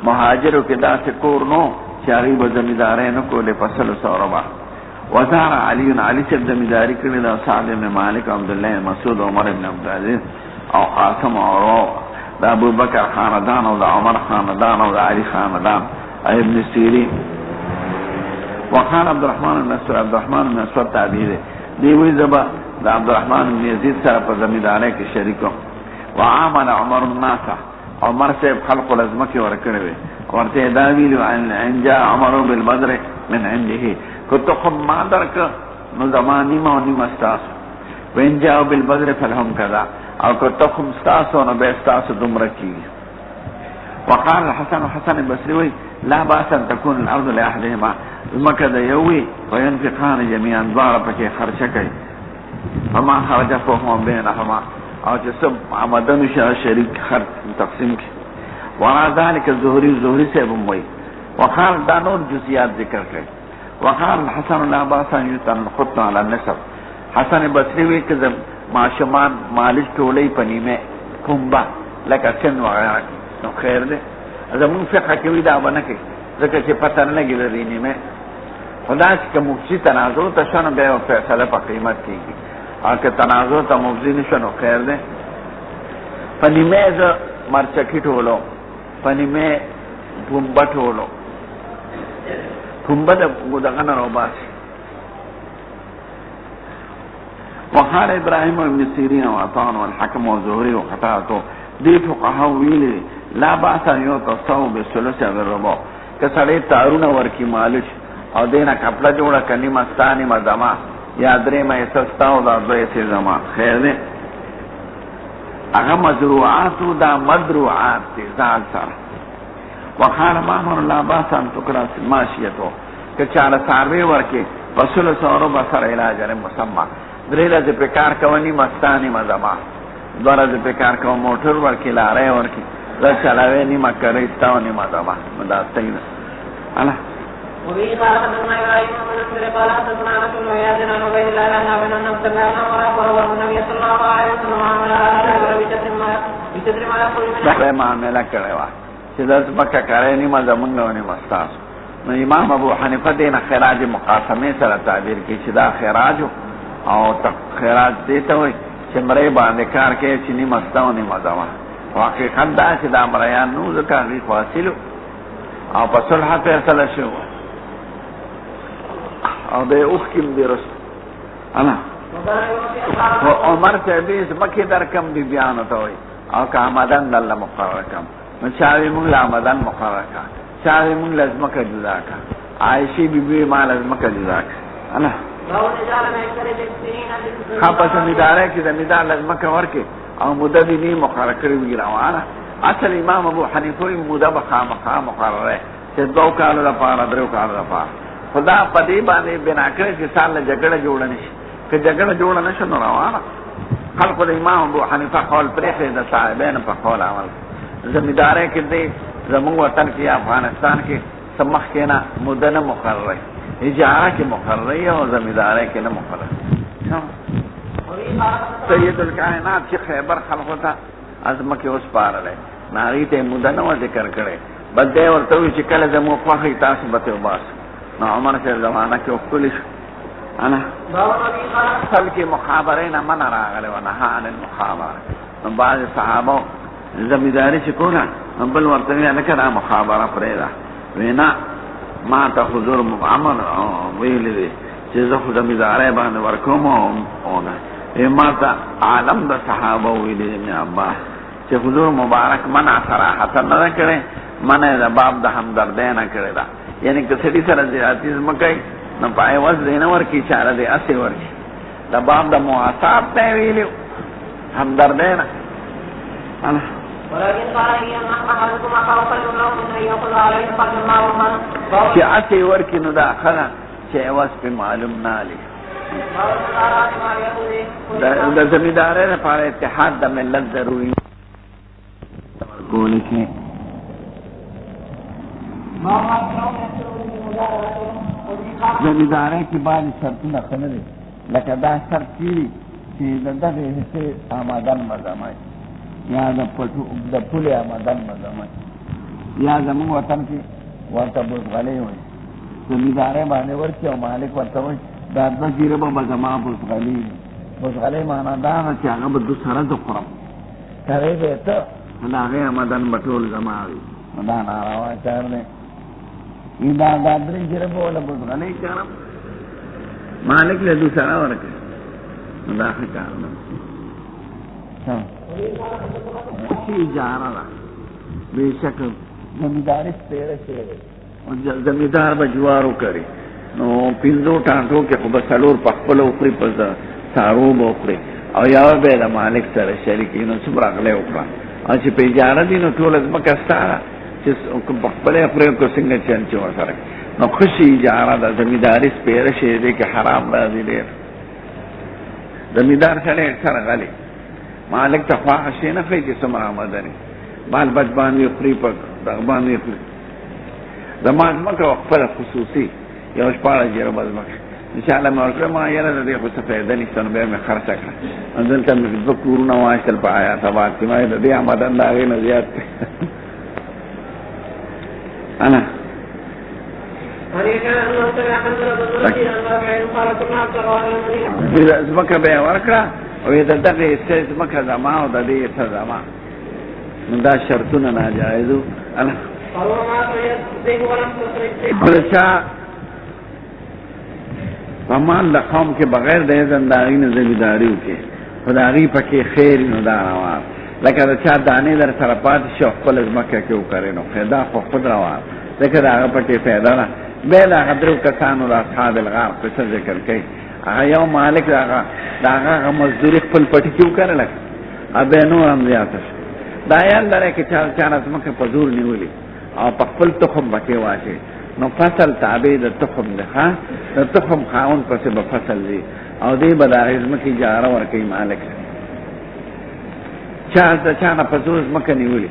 مهاجرو کې داسې کور نو چې هغه به زمینداري نه کولې فصل او ربع وزار علي سے زمینداری کړي دا سعد بن مالک عبد الله مسعود عمر بن عبد العزيز او قاسم او دا ابو بکر خاندان او دا عمر خاندان او دا علي خاندان ابن سیرین وقال عبد الرحمن بن مسعود تعبیر دی وی زبا دا عبد الرحمن بن یزید سره په زمینداری کې شریکو وعامل عمر الناس عمر سے خلق الازمه کې ورکړي وي ورته دا ویلو ان جاء عمر بالبدر من عنده كتخم ما درک نو زمانی ما نی مستاس وین جاء بالبدر فلهم كذا او كتخم استاس نو به استاس دمرکی وقال حسن البصري لا باس ان تكون الارض لاحدهما مکه یوي وينفقان جميعا ضار پکې خرچه کوي فما خرج فهم بينهما او چې سب آمدن شریک خرچ تقسیم کی ورا ذلك الزهري سے بموي وقال دانور جزئیات ذکر کړي وقال حسن لا باس ان يتن خط على النسب حسن بصری وی کزم ماشمان مالک ټولې پنی میں کومبا لکه سن وغیرہ نو خیر دې زمون فقہ کې وی دا باندې کې ځکه چې پته نه لګي لري نیمه خدا چې مفتی تنازع ته شنه به فیصله په قیمت کېږي او که تنازع ته مفتی نشنو خیر دې پنیمه ز مرچکی ټولو پنیمه کومبا ټولو کومبا د ګدغه نه روباس وقال ابراهيم بن سيرين وعطان والحكم والزهري وقطاعته دي فقهاء ویلي لا باس ان يتصو بالثلث والربع کسړې تارونه ورکی مالش او دینا کپڑا جوړه کني مستانی مزما یا درې مې سستاو دا دوی سي زما خیر دې هغه مزروعات دا مدروعات دي ځان سره وقال ما امر لا باس ان تقرا ماشيته کچاله ساروي ورکی فصل سورو بسر علاج مسمى درې لږه په کار کوي مستانی مزما دوره دې په کار کوي موټر ورکی لارې ورکی لا چلاوي ني مکه استاو ني مزما دا څنګه الله وفي قال حدثنا ابراهيم بن مسعود قال حدثنا انس بن عياض عن عبيد الله عن ابي بن سمعان وراء النبي صلى الله عليه وسلم عمل بشتر ما يقول من دا معاملہ کړي وا چې د مکه کاري ني مزمنګ ونی مستاس نو امام ابو حنیفه دین خراج مقاسمه سره تعبیر کوي چې دا خراج او خراج دیته وي چې مړې باندې کار کوي چې ني مستاو ني مزما واقعا دا چې دا مریان نو ځکه غي فاصلو او په صلح فیصله شو او د اوخکم دی رست انا عمر ته دې مکه درکم دی بیان ته وي او که آمدن الله مقرر کم نو چاوي موږ آمدن مقرر کا چاوي موږ لازم کا جدا کا عائشہ بیبی ما لازم کا جدا کا انا خاصه زمیدار کې زمیدار لازم کا ورکه او مدد نه مقرر کړی وی روانه اصل امام ابو حنیفه مدد مقام مقرره چې 2 کال لپاره 3 کال لپاره خدا پدې باندې بنا کړی چې سال جګړه جوړ نشي که جګړه جوړ نشي نو روانه خلق الامام ابو حنیفه قول پرې د صاحبین په قول عمل زمیدار کې دې زموږ وطن کې افغانستان کې سمخ کې نه مدد مقرره اجاره کې مقرره او زمیدار کې نه مقرره سید الکائنات چې خیبر خلقو ته ازمه کې اوس پارله ناری ته مدد نو ذکر کړي بده ورته چې کله زمو خوخي تاسو به ته وباس نو عمر سے زمانہ کې خپل انا خپل کې مخابره نه من راغله و نه عن المخابره نو بعض صحابه زمیداری چې کوله بل ورته نه کړه مخابره پرې دا وینا ما ته حضور عمر ویلې چې زه خو زمیداری باندې ورکوم او نه ما ته عالم د صحابه ویلې ابن عباس چې حضور مبارک منع صراحت نه کړي منع د باب د همدردی نه کړي دا یعنی که سړي سره زیاتې مکای نو پای واز دینه ورکی چاره دی اسه ورکی دا باب د مواسات ته ویلو همدردی نه انا ولكن قال هي ما احدكم اخاف الله من ان يقول عليه قد ما ومن چې اسه ورکی نو دا خلا چې واس په معلوم نه علي د زمیندارۍ لپاره اتحاد د ملت ضروري ورکول شي زمیندارۍ کې باندې شرطونه ښه نه دي لکه دا شرط کېږي چې د دغې حصې آمدن مزمای یا د پولې آمدن مزمای یا زموږ وطن کې ورته بوزغلۍ وایي زمیندارۍ باندې ورکړي او مالک ورته وایي دا زیره به زما بوزغلۍ معنا دا ده چې هغه به دو سره زه خورم کوې به ته د هغې آمدن به ټول زما وي نو دا ناروا کار دی دا درې زیره به وله بوزغلۍ کړم مالک له دو سره ورکړي نو دا ښه کار ده ښه اجاره ده بېشک زمینداري سپېره شوې دی زمیندار به جوارو کړي نو 5 ټانټو کې خو به 4 په خپل وخوري په سارو به وخوري او یا به د مالک سره شریکي نو څومره غلی وکړه او چې په اجاره دي نو ټوله ځمکه ستا ده چې په خپله خورې کو څنګه چل چې ورسره نو خوشي اجاره ده زمینداري سپېره شوې دی کې حرام راځي ډېر زمیندار سره اکثر غلی مالک ته خواهه شي نه ښایي چې څومره آمدني بال بچ باندې وخوري په دغه باندې وخوري زما ځمکه خپله خصوصي یو شپاړه جیره به ځمکه انشاءالله مې ورکړه ما یاره د دې خو څه فایده نشته نو بیا مې خرڅه کړه دلته مې 2 کورونه واخیستل په حیات آباد کې ما د دې آمدن د هغې نه زیات دی انا ځمکه به یې ورکړه او د دغې حصې ځمکه زما او د دې حصه زما نو دا شرطونه ناجایز وو خلچا فمال د قوم کې بغیر د اذن د هغې نه زمینداري وکړي خو د هغې پکې خیر نو دا روان لکه د چا دانې در سره پاتې شي او خپله ځمکه کې وکړې نو دا خو خود روان ځکه د هغه پکې فایده ده بیا د هغه 3 کسانو د اصحاب الغار قصه ذکر کوي هغه یو مالک د هغه مزدوري خپل پټي کې وکړله او بیا نور هم زیاته شو دا یاد لرئ که چا نه ځمکه په زور نیولي او په خپل تخم بکې واچي نو فصل تابع د تخم دی ښه د تخم خاوند پسې به فصل وي او دې به د هغې ځمکې اجاره ورکوي مالک چا د چا نه په زور ځمکه نیولي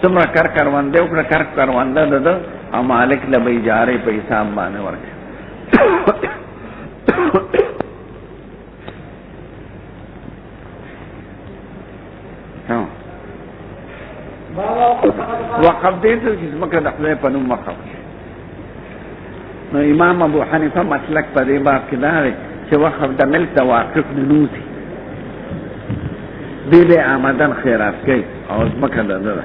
څومره کرونده وکړه کرونده د ده او مالک له به اجارې په حساب باندې ورکوي وقف دې ته چې ځمکه د خدای په نوم وقف نو امام ابو حنیفه مسلک په دې باب کې دا دی چې وقف د ملک د واقف نه نوځي دې به آمدن خیرات کوي او ځمکه د ده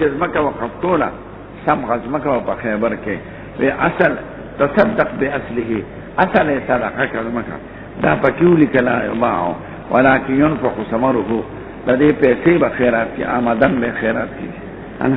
تزمکه وقفتولا سم غزمکه و بخیبر کې وی اصل تصدق باصله اصل صدقه کلمکه دا پکیولی کلا یباع ولكن ينفق ثمره لدی پیسې به خیرات کې آمدن به خیرات کې انا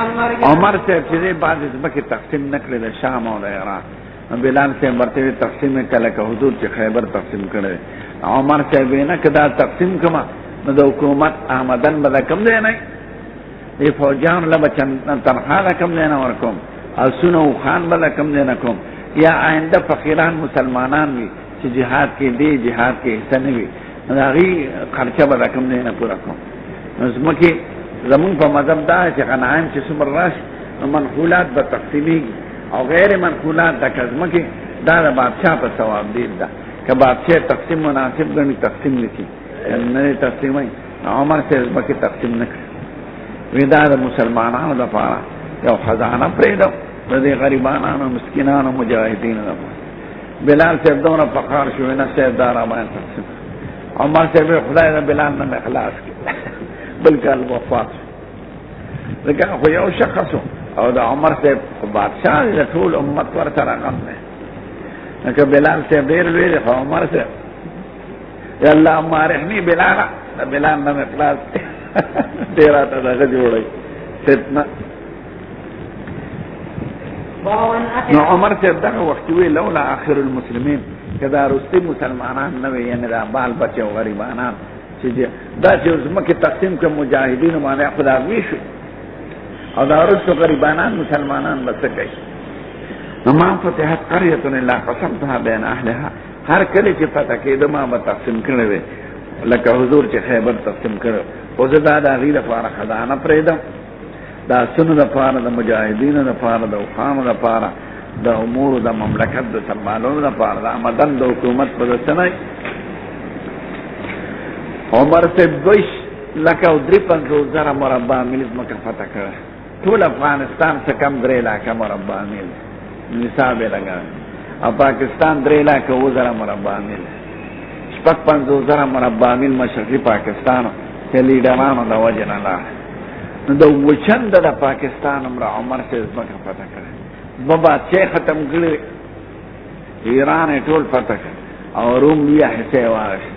عن مالك عمر سے چې بعض زمکه تقسیم نکړي د شام او د عراق بلال سے مرتبه تقسیم کله که حدود چې خیبر تقسیم کړي عمر سے بینا کدا تقسیم کما نو د حکومت آمدن بدا کم دی نه ای فوجان له بچن تنخواه کم دی نه ورکوم او سونو خان بدا کم دی نه کوم یا آینده فقیران مسلمانان وي چې جهاد کې دی جهاد کې حصہ نه وي هغه خرچه بدا کم دی نه پورا کوم نو زمکه زمون په مذهب دا چې غنایم چې څومره راشي منقولات به تقسیمي او غیر منقولات د کزمکه دا د بادشاہ په ثواب دی دا کہ بادشاہ تقسیم مناسب گنی تقسیم لکی نئے تقسیم عمر سے بکی تقسیم نکر ویداد مسلمانان دفارا یو خزانہ پریدو ردی غریبانان و مسکنان و مجاہدین دفارا بلال سے دونہ فقار شوینا سیب دارا بائن تقسیم عمر سے بھی خدای دا بلال نم اخلاص کی بلکہ الوفاق لیکن خو یو شخصو او دا عمر سے بادشاہ دا طول امت ورسا رقم دے کہ بلال سے دیر ویل عمر سے یا اللہ مارحنی بلالا بلال نم اخلاص تیرا تا دا جوڑی فتنہ نو عمر سے دغه وخت وی لولا اخر المسلمین کدا رستی مسلمانان نوی یعنی دا بال بچه و غریبانان چې دا چې زمکه تقسیم کوم مجاهدین باندې خدا ویشو او دا رسو غریبانان مسلمانان بس کوي ما فتحت قرية الا قسمتها بين اهلها هر کله چې فتح کېده ما به تقسیم کړو لکه حضور چې خیبر تقسیم کړو او زه دا غیر لپاره خزانه پرېدم دا سنو لپاره د مجاهدینو لپاره د اوخانو لپاره د امور د مملکت د سمبالولو لپاره د آمدن د حکومت په دسنۍ عمر سے 2,53,000 مربع میل ځمکه فتح کړه ټول افغانستان څخه کم 3 لکه مربع میل نصاب لگا او پاکستان 3,00,000 مربع میل 55,000 مربع میل مشرقی پاکستان چې لیډرانو د وجه نه لا نو د وچند د پاکستان عمر سے ځمکه فتح کړه بابا چې ختم کړي ایران ټول فتح کړ او روم بیا حصے واغښت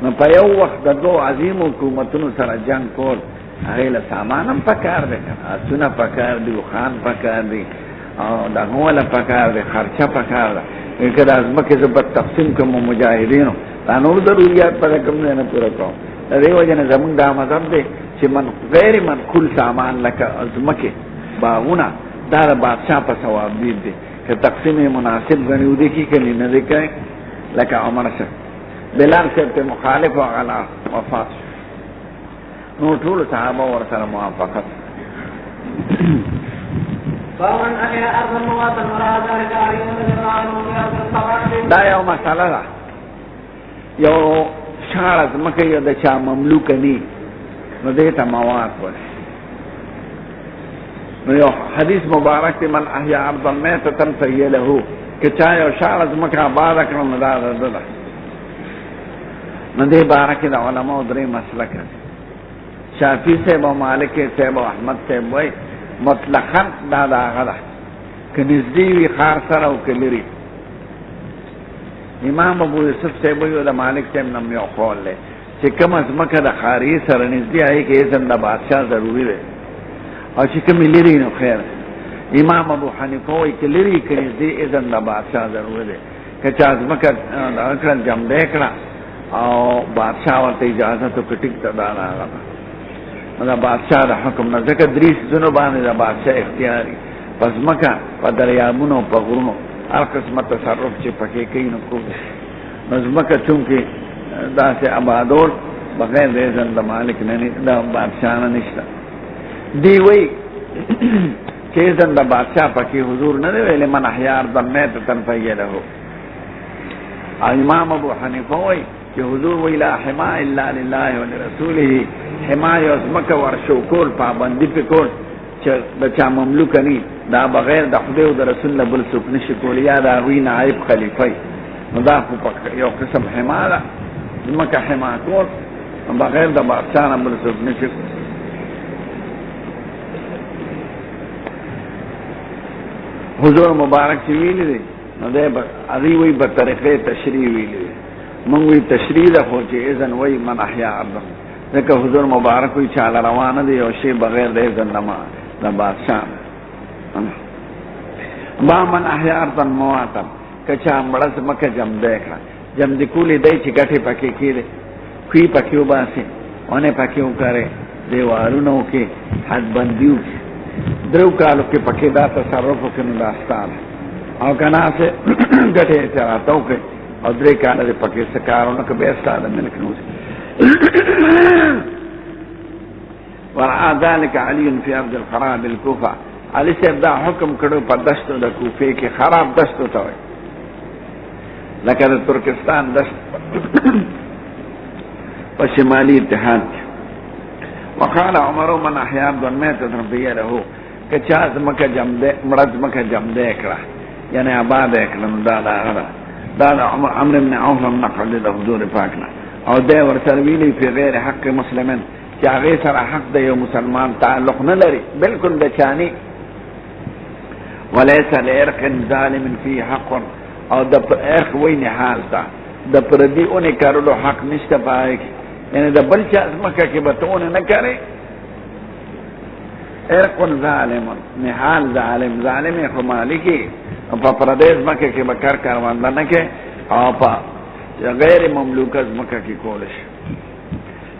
نو په یو وخت د دوه عظیم حکومتونو سره جنگ کول هغه له سامانم پکار دی اسونه پکار دی خان پکار دی او د هوله پکار دی خرچه پکار دی کله ازمکه زبر تقسیم کوم مجاهدینو دا نور ضرورت پر کوم نه پوره کوم د دې وجه نه زمونږ دا مطلب دی چې من غیر منقول سامان لکه ازمکه باغونه دا د بادشاہ په ثواب دی که تقسیم مناسب غنیو دی کی کني نه دی کوي لکه عمر شه بلال سے په مخالف او غلا وفات نو ټول صحابه ورسره موافقت فمن أكل أرض مواطن ولا ذلك عليه دا یو مسئله ده you Sharae Mecca you the چا مملوک نی نو دې ته مواد وایي نو یو حدیث مبارک دی من احیا ارضا میتة فهی له که چا یو شارع مکه آباد کړو نو دا ده نو دې باره کې د علماء درې مسلک دي شافعی صاحب او مالک صاحب او احمد صاحب وایي مطلقاً دا هغه ده که نږدې وي ښار سره او که لرې امام ابو یوسف صاحب وایي د مالک صاحب نه یو قول دی چې کومه ځمکه د ښاري سره نږدې هغې کې اذن د بادشاه ضروري دی او چې کوم لري نو خیر. امام ابو حنیفه وایي چې لري کړي دې اذن د بادشاہ ضرور دی که چا ځمکه کړل جمع دی کړه او بادشاہ ورته اجازه تو ټیک ته دا راغله دا بادشاہ د حکم نه ځکه دریس زنو باندې د بادشاہ اختیاري پس مکه په دریابونو په غرونو هر قسمه تصرف چې پکې کوي نو کوي نو ځمکه چونکې داسې آبادول بغیر د اذن د مالک نه د بادشاہ نه نشته دی وایي چې اذن د بادشاہ پکې حضور نه دی ویلې من احیا ارضا میتة فهیه امام ابو حنیفه وایي چې حضور وی لا حما الا لله ولرسوله حمایه ازمکه ورشو کول پابندی په کول چې د چا مملوک ني دا بغیر د خدای او د رسول الله بل څوک نشي کول یا دا وی نائب خلیفہ نو دا په یو قسم حما ده ازمکه حما کول بغیر د بادشاہ نه بل څوک نشي حضور مبارک چې ویلي دي نو دا ادي وی په طریقې تشریح ویلي من وی تشریح ده خو چې اذن وی من احیا ارضا ځکه حضور مبارک وی چاله روانه دی او شی بغیر د اذن نه د بادشاہ با من احیا ارضا مواتا کچا مړز مکه جم دیکھا جم دی کولی دی چې ګټه پکې کېده کوي پکې وباسي اونه پکې وکړي دیوالونو کې حد بندیو درو کالو کې پکې دا تصرف وکړي داستان او کنا سے ګټه چراتو کې او درې کاله د پکې سکارونه کې به ستاده ملک نو ورعا ذلك علي في ارض الخراب الكوفه علي صاحب دا حکم کړو په دشتو د کوفه کې خراب دشتو ته وي لکه د ترکستان دشت په شمالي اتحاد وقال عمر من احيا دون ميت تربيه له کچا مکه جم دے مرز مکه جم دے کړه یعنی آباد کړه دا عمرو بن عوف نقل له حضور پاکنا او دا ورسره ویلي په غیر حق مسلمان چې هغه سره حق د یو مسلمان تعلق نه لري بالکل د چانی وليس لعرق ظالم فيه حق او د عرق وینه حال تا د پردي اونې کارلو حق نشته پای یعنی د بل چا مکه کې بتون نه کوي عرق ظالم نحال ظالم خو مالکی په پردیس مکه کې بکر کاروان نه کې او په غیر مملوک از مکه کې کولش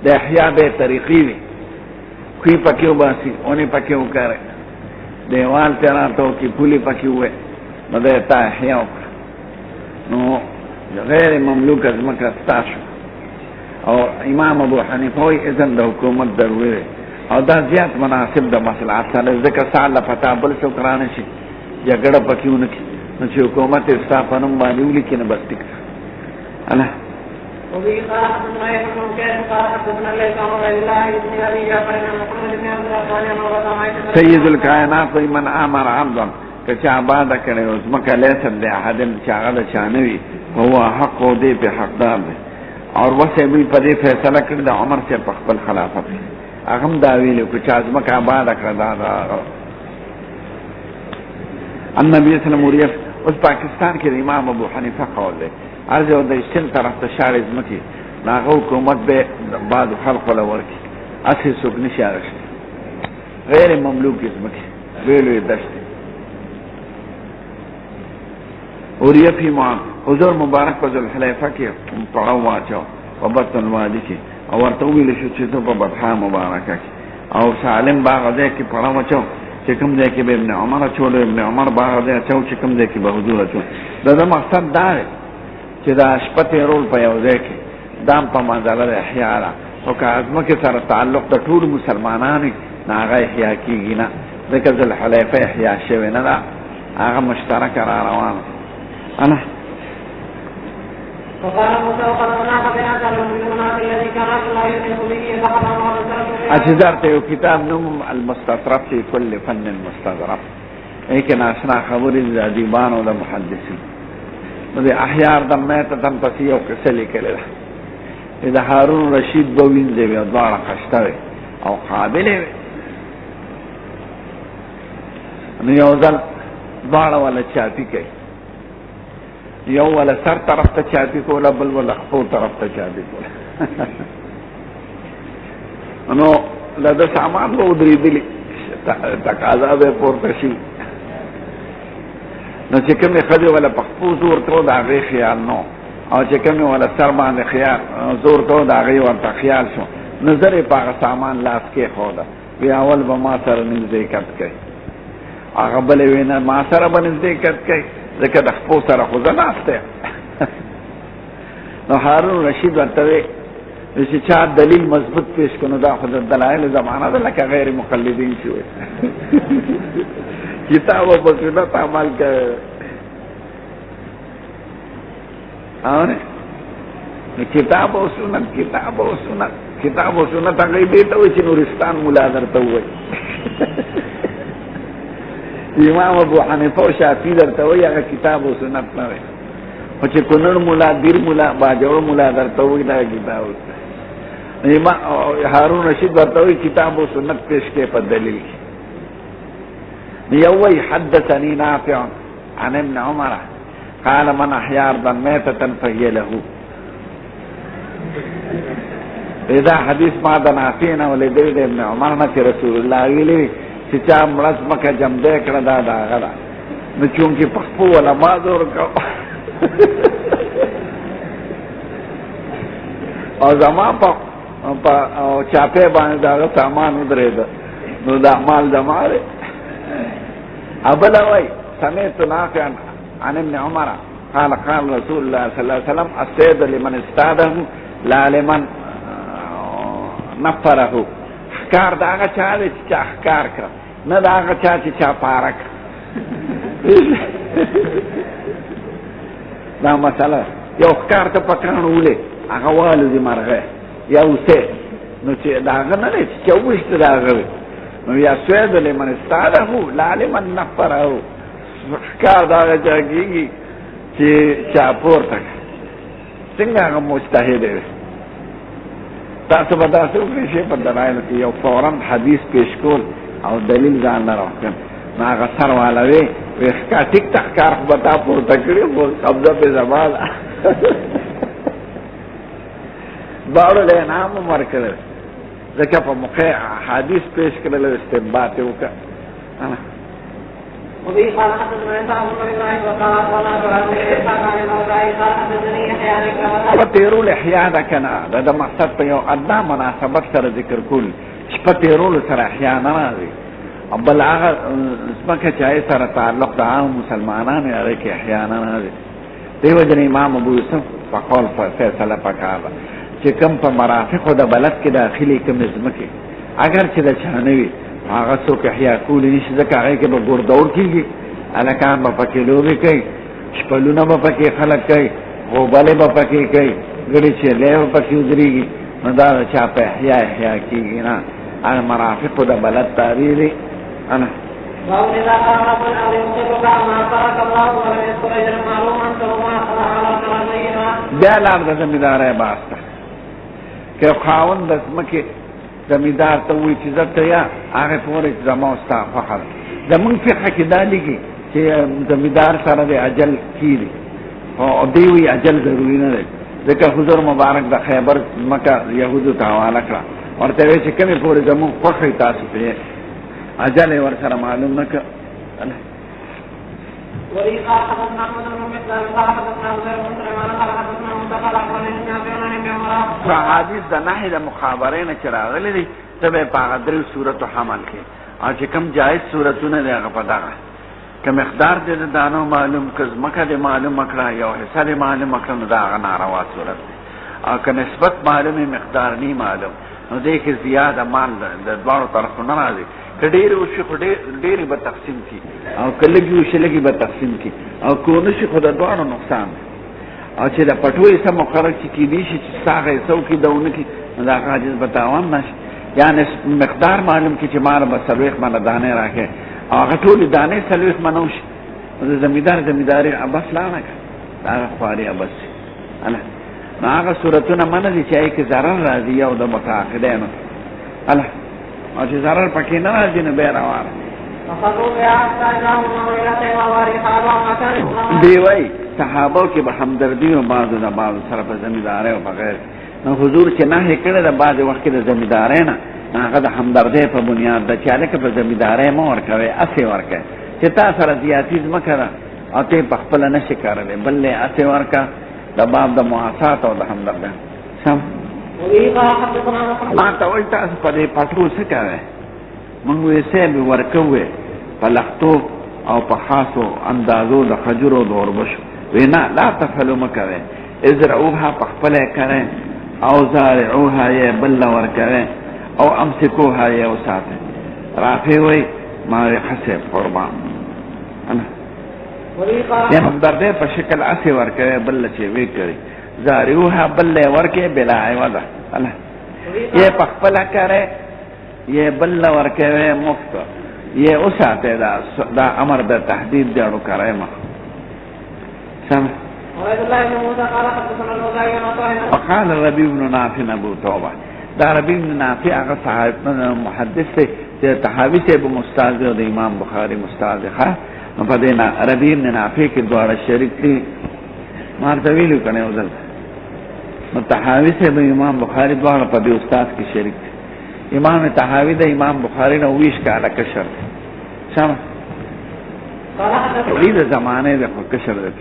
د احیا به طریقې وي کوي پکې وباسي اونې پکې وکړي دیوال تراتو کې پولی پکې وې نو د تا احیا نو غیر مملوک از مکه تاسو او امام ابو حنیفه وی اذن د حکومت ضروري او دا زیات مناسب د مصلحت سره ذکر سال پتا بل څو کرانه شي جګړه پکېونه کی نو چې حکومت استافنم باندې ولیکي نه بس ټیک انا وبه قال حدثنا يحيى بن كثير قال حدثنا ليس عن غير الله بن ابي جعفر بن محمد بن عبد الله سيد الكائنات من امر عبدا کچا آباد کړي اوس مکه لیسه د احدن چاغه چانوي هو حق او دې په حقدار دی اور وسه به په دې فیصله کړی د عمر سے په خپل خلافت هغه دا ویلو چې ازمکه آباد کړه دا النبي صلی الله علیه وسلم اوس پاکستان کې امام ابو حنیفه قول دی ارجو د شین طرف ته شار ازمکی ناغه حکومت به بعد خلق له ورکی اسی سوق نشارش غیر مملوک ازمکی ویلو دشت اور یہ فی حضور مبارک په ذل حلیفه کې پړاو واچو په بطن وادي کې او ورته ویل شو چې ته په بطحا مبارکه کې او سالم باغ دې کې پړاو واچو چې کوم ځای کې به ابن عمر چول ابن عمر باغ دې چې کوم ځای کې به حضور چول دا مقصد دا دی چې دا شپته رول په یو ځای کې دام په منځله احیا او که ازمکه سره تعلق د ټول مسلمانانو ناغه احیا کیږي نه ځکه ذل حلیفه احیا شوی نه دا هغه مشترک را روان انا وقال موسى وقد ناقض هذا المؤمنات الذي كان الله يؤمن به فقد امر اجزرت یو کتاب نوم المستطرف فی کل فن مستظرف لیکن اشنا خبر ادیبان او محدثین د احیار د مېته تم پسی او کسلی کړل دا هارون رشید بوین دی بیا دوړه قشته او قابل نو یو ځل دوړه ولا چاپی کوي یو ولا سر طرف ته چاپی کوله بل ولا خپل طرف ته چاپی کوله نو لدا سامان وو درې دي تقاضا به پورته شي نو چې کومې ښځې ولا په خپو زور ته د هغې خیال نو او چې کومې ولا سر باندې خیال زور ته د هغې ورته خیال شو نظر یې په هغه سامان لاس کېښوده وی اول به ما سره نږدې کټ کوي هغه بلې وی نه ما سره به نږدې کټ کوي ځکه د خپو سره خو زه ناست یم نو هارون رشید ورته وی چې چا دلیل مضبوط پیش کنو دا خو د دلایل زمانه ده لکه غیر مقلدین چې وی کتاب و سنت عمل کوي کتاب و سنت هغه دې ته وایي چې نورستان ملا درته وایي امام ابو حنیفه او شافعي درته وایي هغه کتاب و سنت نه وایي خو چې کونړ ملا دیر ملا باجوړ ملا درته وایي دا کتاب هارون رشید ورته وایي کتاب و سنت پیش کې په دلیل کې یووی حدثني نافع عن ابن عمر قال من احيا ارضا ميتة فهي له دا حدیث ما د نافع نه ولې د ابن عمر نه چې رسول الله ویلي چې چا مړز مکه جمدې کړه دا هغه ده نو چونکې په خپو ولا ما زور کو او زما په چاپې باندې دا سامان ودرېده نو دا مال زما دی ابلا وای سمعت نافعا عن ابن عمر قال قال رسول الله صلى الله عليه وسلم الصيد لمن استاده لا لمن نفره ښکار د هغه چا دی چې چا ښکار کړه نه د هغه چا چې چا پاره کړه دا مسله یو ښکار ته په کاڼو ولې هغه والوځي مرغه یا اوسې نو چې د هغه نه دی چې چا وویشته د هغه وي نو یا سوید لمن استاده لا لمن نفره ښکار د هغه چا کېږي چې چا پورته کړه څنګه هغه مجتهد دی تاسو به داسې وکړئ شی په دلایلو کې یو فورا حدیث پیش کول او دلیل ځان له راوښکل نو هغه سر والا وی ټیک ټاک کار خو به تا پورته کړي خو قبضه پې زما ده دواړو له انعام هم ورکړی ځکه په موقع حدیث پیش کړل او استنباط یې وکړه وبه قال حدثنا اسحاق بن ابراهيم وقال اخبرنا ابراهيم بن اسحاق عن الاوزاعي قال حدثني يحيى عن اكرمه په تیرول احیا ده که نه د مقصد په یو ادنا مناسبت سره ذکر کول چې په تیرولو سره احیا نه راځي بل هغه ځمکه چې هغې سره تعلق د عام مسلمانانو هغې کې احیا نه راځي دې وجې نه امام ابو یوسف په قول فیصله پکار ده چې کوم په مرافقو د بلد کې داخلي کومې ځمکې اگر چې د چا نه وي هغه څوک احیا کولی نشي ځکه هغې کې به ګوردور کېږي هلکان به پکې لوبې کوي شپلونه به پکې خلک کوي غوبلې به پکې کوي ګړې چیرلې به پکې ودرېږي نو دا د چا په احیا کېږي نه هغه مرافقو د بلد تعبیر دی بیا لار د زمیندارۍ باس ته که خاوند د ځمکې زمیندار ته وایي چې زه ته یا هغې پورې چې زما او ستا خوښه ده زمونږ فقه کې دا لیکي چې زمیندار سره د اجل کېږي او دی وایي اجل ضروري نه دی ځکه حضور مبارک د خیبر ځمکه یهودو ته حواله کړه ورته وایي چې کومې پورې زمونږ خوښه وي تاسو پرې اجل یې ورسره معلوم نه کړه وبه قال حدثنا احمد بن مسلم قال حدثنا زهير بن سليمان قال حدثنا منتقى الاخبار بن نافع عن ابن عمر حدیث د نهي د مخابرې نه چې راغلی دی ته به په هغه درې صورتو حمل کړي او چې کوم جایز صورتونه دی هغه په دغه که مقدار دې د دانو معلوم که ځمکه دې معلومه کړه یو حصه دې معلومه کړه نو د هغه ناروا صورت دی او که نسبت معلوم مقدار نه معلوم نو دې کې زیاده مال د دواړو طرفو نه راځي که ډېرې وشي خو ډېرې به تقسیم کړي او که لږې وشي لږې به تقسیم کړي او که ونه شي خو د دواړو نقصان دی او چې د پټو حصه مقرر چې کېدی شي چې ستا هغه حصه وکړي د ونه کړي نو د هغه عاجز به تاوان نه شي یا مقدار معلوم کړي چې ماله به 40 منه دانې راکړې او هغه ټولې دانې 40 منه وشي نو د زمینداري ابس لاړه کړه د هغه خواري ابس شي نو هغه صورتونه منه دي چې هغې کې ضرر راځي او د متعاقدینو او چې ضرر پکې نه راځي نو بیا روانه دی وایي صحابو کې به همدردي او بعضو د بعضو سره په زمیندارۍ او په غیر نو حضور چې نهي کړی د بعضې وخت کې د زمیندارۍ نه هغه د همدردۍ په بنیاد د چې هلکه په زمیندارۍ مه ورکوئ اسې ورکوئ چې تا سره زیاتي ځمکه ده او ته یې په خپله نشي کارلی بل یې اسې ورکه د باب د مواسات او د همدردۍ سم ما ته وایي تاسو په دې پټو څه کوئ موږ وې صاحب ورکوې په لختو او په خاصو اندازو د خجرو د اوربشو وی نه لا تفعلوا مه کوئ ازرعوها په خپله یې کوئ او زارعوها یې بل ورکوئ او امسکوها یې وساتئ رافع وی ما وی خصیب قربان یې همدردۍ په شکل اسې ورکوئ بل چې وی کوي زارعوها بل یې ورکوئ بلا عوضه یې په خپله کوئ یې بل ورکوئ مفت یې وساتئ دا امر د تحدید دیاړو کوئ مه سم وقال ربيع بن نافع ابو توبه دا ربيع بن نافع هغه صحابي محدث دی چې طحاوي صاحب استاد دی د امام بخاري استاد دی ښه په دې نه ربيع بن نافع کې دواړه شریک دي مارته ویلو کنه وزل نو طحاوي صاحب امام بخاري دواړه په دې استاد کې شریک دي امام طحاوي د امام بخاري نه 20 کاله کشر سم دې زمانه د کشر دی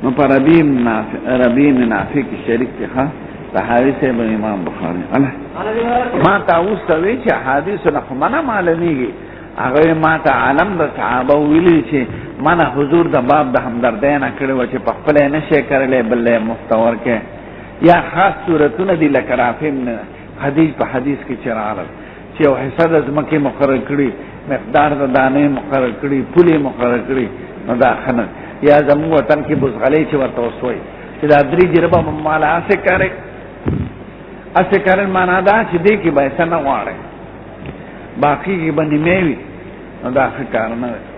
نو پر ربيع بن نافع کی شریک دی ها طحاوی سے امام بخاری الله ما تاسو ته وی چې حدیث نه منه معلومیږي هغه ما ته عالم د صحابه ویلي چې منه حضور د باب د همدردۍ نه کړو چې په خپل نه شي کړلې بل مفتور کې یا خاص صورتونه دي لکه رافع حدیث په حدیث کې چراله چې او حساب ځمکه مقرر کړی مقدار د دانې مقرر کړی پولی مقرر کړی نو دا خنه یا زمو وطن کې بوزغلې چې ورته وسوي چې دا درې جربه مال اسه کاري معنا دا چې دې کې به څنګه واړي باقي کې باندې میوي نو دا ښه کار نه دی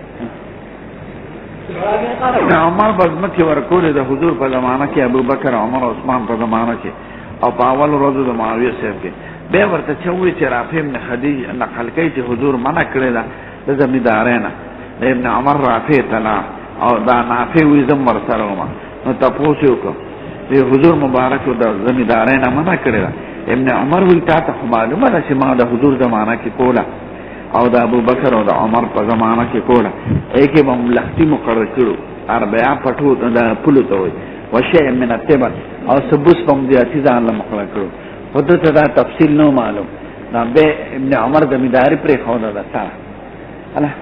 عمر بزمکه ورکول د حضور په زمانه کې ابو بکر عمر عثمان په زمانه کې او په اول ورځ د معاویه صاحب کې به ورته چوي چې رافع بن خدیج نقل کوي چې حضور منع کړی دا د زمیندارانه ابن عمر رافع تلا او دا نافع وي زمر سره ما نو تاسو وکړه دی حضور مبارک د زمیندارانه منع کړی دا ابن عمر وی ته معلومه ده چې ما د حضور زمانہ کې کوله او د ابو بکر او د عمر په زمانہ کې کوله ایکه مملکتی مقرر کړو اربعه پټو د پلو ته وي وشيء من التبع او سبوس په مدیاتی ځان له مقرر کړو خودته دا تفصیل نو معلوم دا به ابن عمر زمینداری پر خوده ده سره الله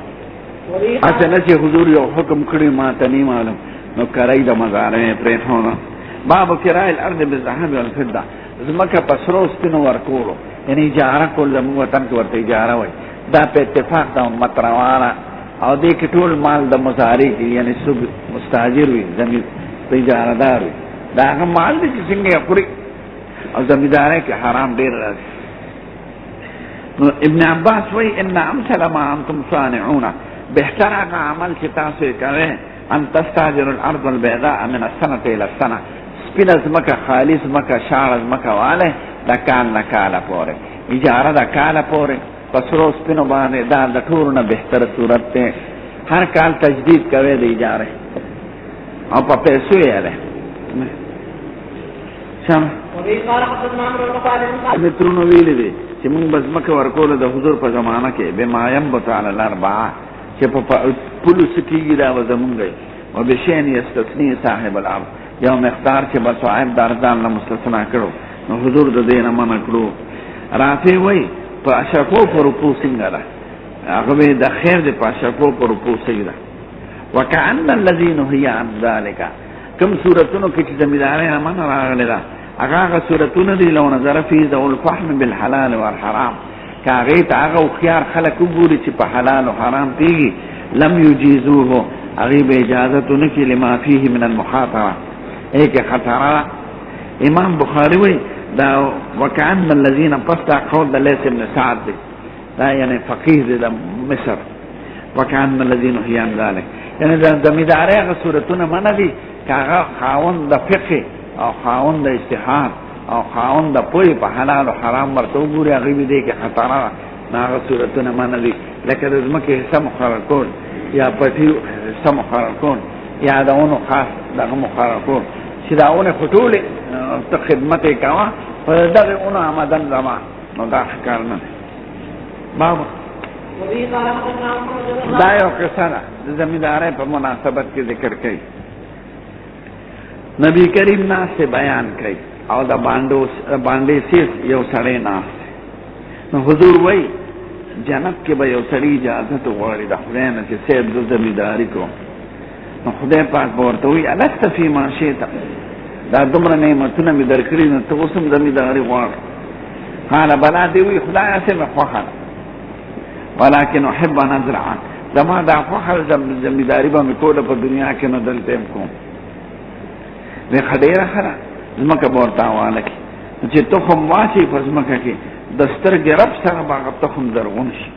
اصله چې حضور یو حکم کړی ما ته نه معلوم نو کرای د مزارې پر خوده باب کرای الارض بالذهب والفضه زمکه پسرو سپینو ورکولو یعنی اجاره کول زموږ وطن کې ورته اجاره وای دا په اتفاق د امت روانه او دې کې ټول مال د مزارې کې یعنی سب مستاجر وي زمين د اجاره دار وي دا هغه مال دې چې څنګه خوري او زمینداري کې حرام ډیر راځي نو ابن عباس وای ان امثل ما انتم صانعون بهتر هغه عمل چې تاسو کوئ ان تستاجر الارض البيضاء من السنه الى السنه سپینه زمکه خالص مکه شاړه زمکه واله د کال نه کاله پورې اجاره د کاله پورې پسرو سپینو باندې دا د ټولو نه بهتره صورت ده هر کال تجدید کوي د اجاره او په پیسو یې ده شام مترونو ویلې دي چې موږ بس مکه ورکول د حضور په زمانہ کې به مایم بتعال الاربعه چې په پولیس کېږي دا وزمونږي او بشین یستثنی صاحب الارض یو مقدار چې بس صاحب دارځان له مستثنا کړو نو حضور د دې نه منع کړو رافع وای په اشرفو پر رکوع څنګه ده هغه د خیر د په اشرفو پر رکوع څنګه وکأن الذين هي عن ذلك کوم سورتونو کې چې زمیندارانه منع راغلي ده هغه سورتونه دي لو نظر فی ذو الفحم بالحلال والحرام کاغه هغه خيار خلق وګوري چې په حلال او حرام پیږي لم يجيزوه هغه به اجازه نه کې لما فيه من المخاطره ایک خطر امام بخاری وی دا وکأن الذين پستا قول د لیث بن سعد دا یعنی فقيه د مصر وکأن الذين هي عن ذلك یعنی د زمینداري هغه صورتونه منع دي کاغه خاوند د فقه او خاوند د اجتهاد او خاوند د پوی په حلال او حرام ورته وګوري هغه دې کې خطر نه هغه صورتونه منع دي لکه د زمکه سم مقرر کول یا پټي سم مقرر کول یا داونو خاص دغه مقرر کول چې داونه خطوله ته خدمت کوا په دغه اونو آمدن زما نو دا ښکار نه دی. بابا وبه قال حدثنا محمد بن دا یو قصه ده د زمیندارۍ په مناسبت کې ذکر کوي. نبی کریم ناس سے بیان کوي او د باندې سیس یو سړی ناس. نو حضور وای جنت کې به یو سړی اجازه ته غواړي د خدای نه چې سید د زمینداری کو. نو خدای پاک به ورته وایي الست فی ما شئت، دا دومره نعمتونه مې درکړي نو ته اوس هم زمینداري غواړې؟ قال بلا دی وی خدایه څه مې خوښه ده ولکن احب ان ازرع، زما دا خوښه زمینداري به مې کوله په دنیا کې نو دلته هم کوم. وی ډېره ښه ده ځمکه به ورته حواله کړي چې تخم واچوي په ځمکه کې د سترګې رب سره به هغه تخم زرغون شي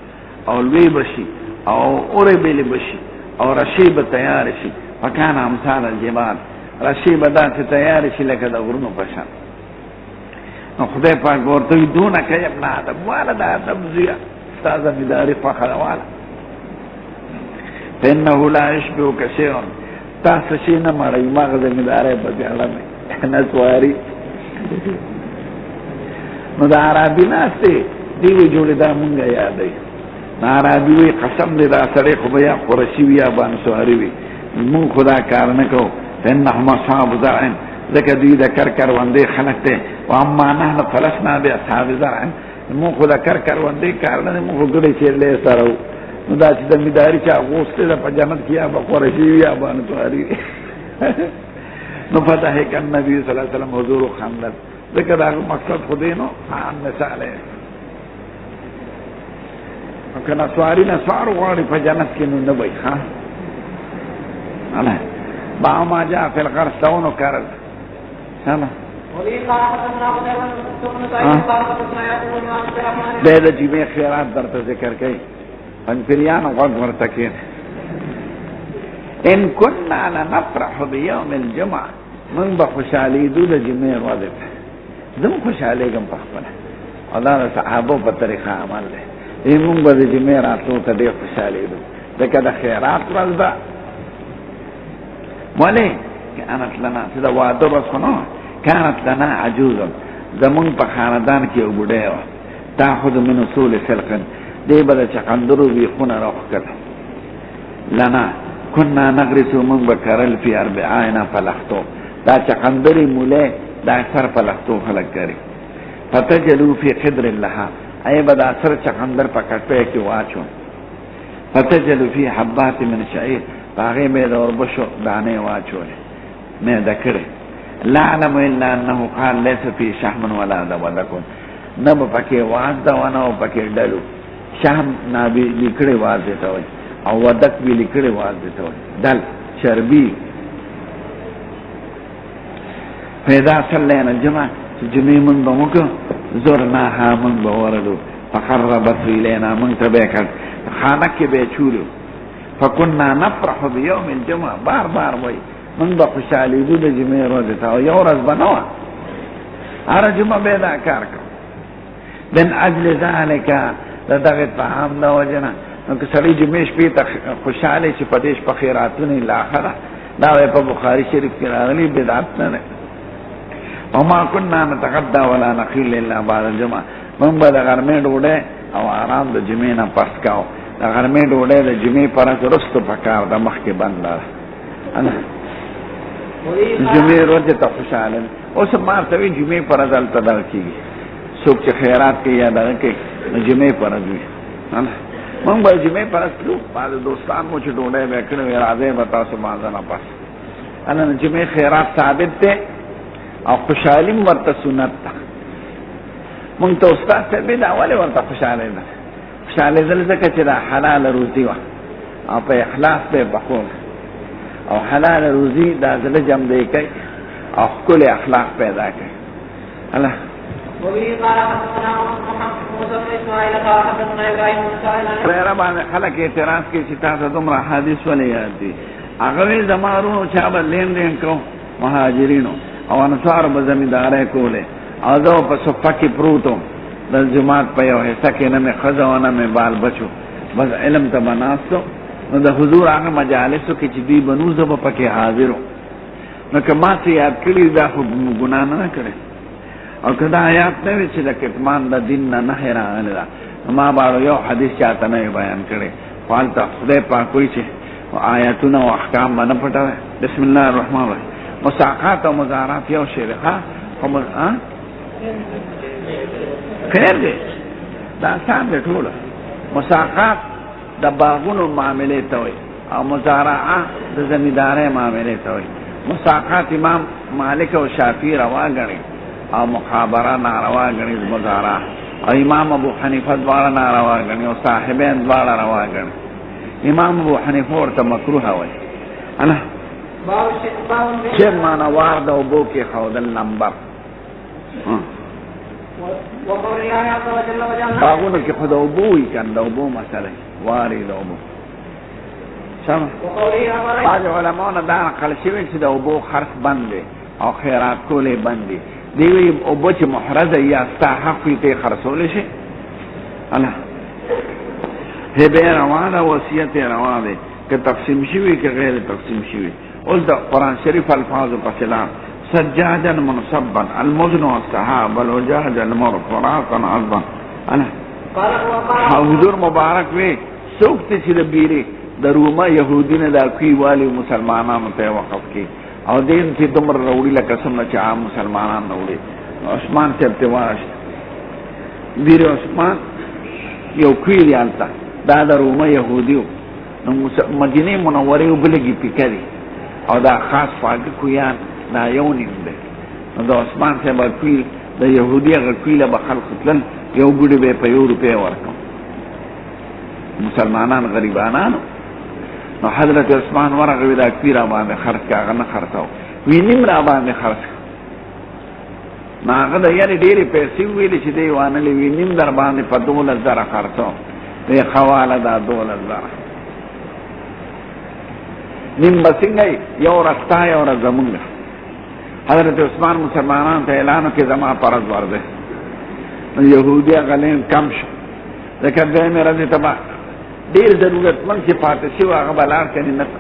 او لوی به شي او اوربلې به شي او رشې به تیار شي. فکان امثال الجبال، رشې به داسې تیار شي لکه د غرونو په شان. نو خدای پاک به ورته وایي دونه کوي ابن آدم، واله د آدم زویه ستا زمینداري خوښه ده واله. فانه لا یشبهک شیء، تا څه شي نه مړوي ما هغه زمینداری په بېړه مې نسواري. نو د عربي ناستې دی وی جوړې دا مونږه یادوي. نو عربي وی قسم دې دا سړی خو به یا قرشي وي یا بانسواري وي، مونږ خو دا کار نه کوو. فانهم اصحاب زرع، ځکه دوی د کروندې خلک دی. واما نحن فلسنا باصحاب زرع، مونږ خو د کروندې کار نه دی، مونږ خو ګډې چیرلې سره وو. نو دا چې زمینداري چا غوښتې ده په جنت کې یا به قرشي وي یا بانسواري وي. نو فضحک النبي صلی الله علیه وسلم حضور خندل، ځکه دا مقصد خو دی نو عام مثال دی. نو که نسواري نسوار غواړي په جنت کې نو نه وي ښه باو ما جاء فی الغرس تونو کرل سمه بے دا جیبے خیرات در تا ذکر کئی پنپریان غد ورتکین ان کننا لنفرح بیوم الجمعہ من بخوشحالی دو دا جمعہ وادت دم خوشحالی گم پخبنا اللہ دا صحابو پا طریقہ عمل دے این من با دا جمعہ راتلو تا دے خوشحالی دو دکا دا خیرات وزدا ولی کانت لنا سیدا وادو بس کنو کانت لنا عجوزا زمون پا خاندان کی اوبوڑے و تاخد من اصول سلقن دی بدا چقندرو بی خون روخ کر لنا کننا نغرسو من بکرل فی اربعائنا فلختو دا چقندری مولے دا سر فلختو خلق کری فتجلو فی خدر لها ای بدا سر چقندر پا کٹپے کی واچو فتجلو فی حبات من شعیر باغی میں دور بشو دانے واچو میں دکرے لا علم الا انه قال ليس في شحم ولا دودكم نب پکې واز دا ونه او پکې ډلو شحم نابي لیکړې واز دیتا وي او ودک وی لیکړې واز دیتا وي دل چربي پیدا صلینا الجمعه جمعه من بموک زرناها من بوردو فقربت الینا من تبکل خانه کې به چولو فكنا نفرح بيوم الجمعه بار بار وای من با خوشحالی دو دا جمعه روز تا یو رز بنوا هر جمعه بیدا کار کن بن اجل ذالکا دا دغت فهم دا وجنا نو سری جمعه شپی تا خوشحالی چی پدیش پا خیراتونی لاخرہ دا وی پا بخاری شریف کی راغلی بدعت ننے وما کننا نتغدا ولا نخیل الا بعد الجمعه من با دا غرمی ڈوڑے او آرام دا جمعه نا پس کاؤ دا غرمی ڈوڑے دا جمعه پرس رستو پکار دا مخ کی بندار جمعه روز ته خوشاله اوس ما ته وی جمعه پر ځل تدل کیږي څوک چې خیرات کوي یا دغه کوي جمعه پر ځوي مونږ به جمعه پر ځلو بعد دوستان مو چې ډوډۍ وکړو راځي به تاسو باندې نه پاس انا جمعه خیرات ثابت ده او خوشالي ورته سنت ده مونږ ته استاد ته به دا اوله ورته خوشاله ده خوشاله ځکه چې دا حلال روزي وا او په اخلاص به بخون او حلال روزی دا زل جم دے کئی او کل اخلاق پیدا کئی اللہ ربان خلق اعتراض کی چتا تا دمرا حادث ولی یاد دی اغوی زمارونو چابا لین دین کو مہاجرینو او انسوار بزمیدارے کولے او دو پا صفا کی پروتو دل جماعت پا یو حصہ کی نمی خزا و نمی بال بچو بس علم تا بناستو نو د حضور هغه مجالسو کې چې دوی بنو زه به پکې حاضرو نو که ما څه یاد کړي دا خو ګناه نه کړی او کدا آیات نه چې د کتمان د دین نه راغلی دا ما باندې یو حدیث چاته نه بیان کړي فالته خدای پاک کوئی چې آیاتونه او احکام باندې پټه. بسم الله الرحمن الرحیم. مساقات او مزارات یو شی ده هم خیر دی دا سم دی ټول. مساقات د باغونو معاملې ته وي او مزارعه د زمیندارۍ معاملې ته وي. مساقات امام مالک او شافعی روا ګڼي او مخابره ناروا ګڼي مزارعه او امام ابو حنیفه دواړه ناروا ګڼي او صاحبین دواړه روا ګڼي. امام ابو حنیفه ورته مکروه وایي. انا چې معنا وار د اوبو کې خودل نمبر باغونو کې خود اوبو وي کنه د اوبو مسله واري د اوبو سم. بعض علماء دا نقل شوي چې د اوبو خرڅ بند دی او خیرات کولې بند دي. دی وی اوبو چې محرزه یا ستا حق وي ته خرڅولی شي. الله هبه روانه وصیت روانه که تقسیم شوي که غیر تقسیم شوي. اوس د قرآن شریف الفاظ په سلام سجادا منصبا المزن والسحاب والوجاج المر فراقا عظبا. انا حضور مبارک وی سوکتی چې د بیری د روما یهودینه دا کوي والی مسلمانانو ته وقف کی او دین چې دومره وروړي لکه څنګه چې عام مسلمانان وروړي. عثمان ته ابتواش بیری عثمان یو کوي یالتا دا د روما یهودیو نو مدینه منوره وبلګي پکري او دا خاص فاګه کویان دا یو نیم دی. نو د عثمان صاحب کوي د يهودي هغه کوي له خلق تل یو ګډي به په یو روپیا ورکوم مسلمانان غریبانانو. نو حضرت عثمان ورغه دا کوي را باندې خرڅ کاغه نه خرڅاو وینم را باندې خرڅ ما هغه د یاري ډېری پیسې ویلې چې دی وانه وینم در باندې په 2000 خرڅاو دی حواله دا 2000 نیم بسنگی یو رستا یو رزمونگا. حضرت عثمان مسلمانان تا اعلانو که زمان پرز ورده یهودی اقلین کم شو لیکن دویمی رضی تبا دیر ضرورت من چی پاتشی و آغا بلار کنی نتا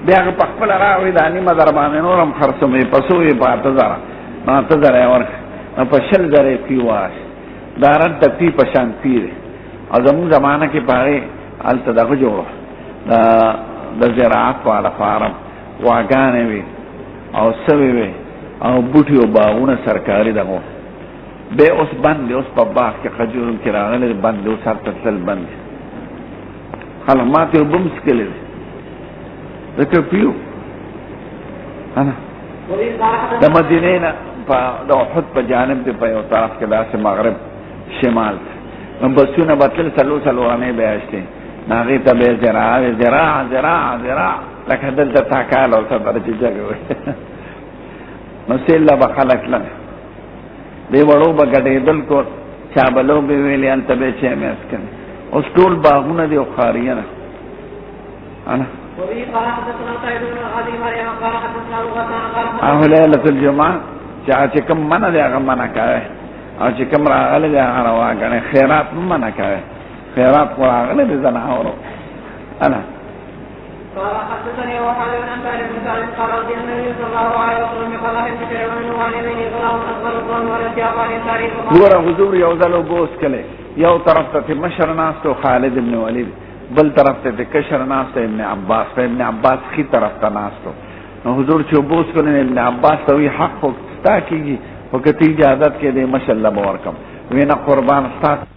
بی آغا پخپل راوی دانی مدربانی نورم خرسومی پسوی پاتزارا ناتزارا ورک پشل زره پیواش دارد دا پی پشان پیره او زمون زمانه که پاگی علتا دا جوڑو د زراعت والا فارم واګانې وي او سوي وي او بوټي او باغونه سرکاري دغه به اوس باندې اوس په باغ کې خجورم کې راغلي باندې اوس هر تل باندې خلمات وبم سکلې دغه پیو انا د مدینې نه په د احد په جانب دی په یو طرف کې داسې مغرب شمال نو بسونه بتل سلو نه بیاشته ناغی تا بے زراع لکه دلتا تاکال او تا درچی جگوی نو سیلا با خلق لگا دی وڑو با گڑی دل کو چابلو بی ویلی انتا بے چه میس کنی اس طول باغون دی او خارینا انا اهو لیلت الجمعہ چاہا چکم منا دی اغا منا کاوے او چکم راغل دی اغا روا گنے خیرات منا کاوے خیرات قرآن لدي زناورو. أنا قال حدثني وحال بن أنبار بن سعد قال رضي النبي صلى الله عليه وسلم قال أهل بشر ومن وعن يمينه غلام أصغر الظن والأشياء قال تاريخ هو حضور يوزلو بوس كله يو طرف ته مشر ناس تو خالد بن ولید بل طرف ته کشر ناس ته ابن عباس په ابن عباس کی طرف ته ناس تو نو حضور چې بوس کله ابن عباس ته وی حق تا کیږي وکتی اجازت کې دې ماشاءالله باور کم وینا قربان سات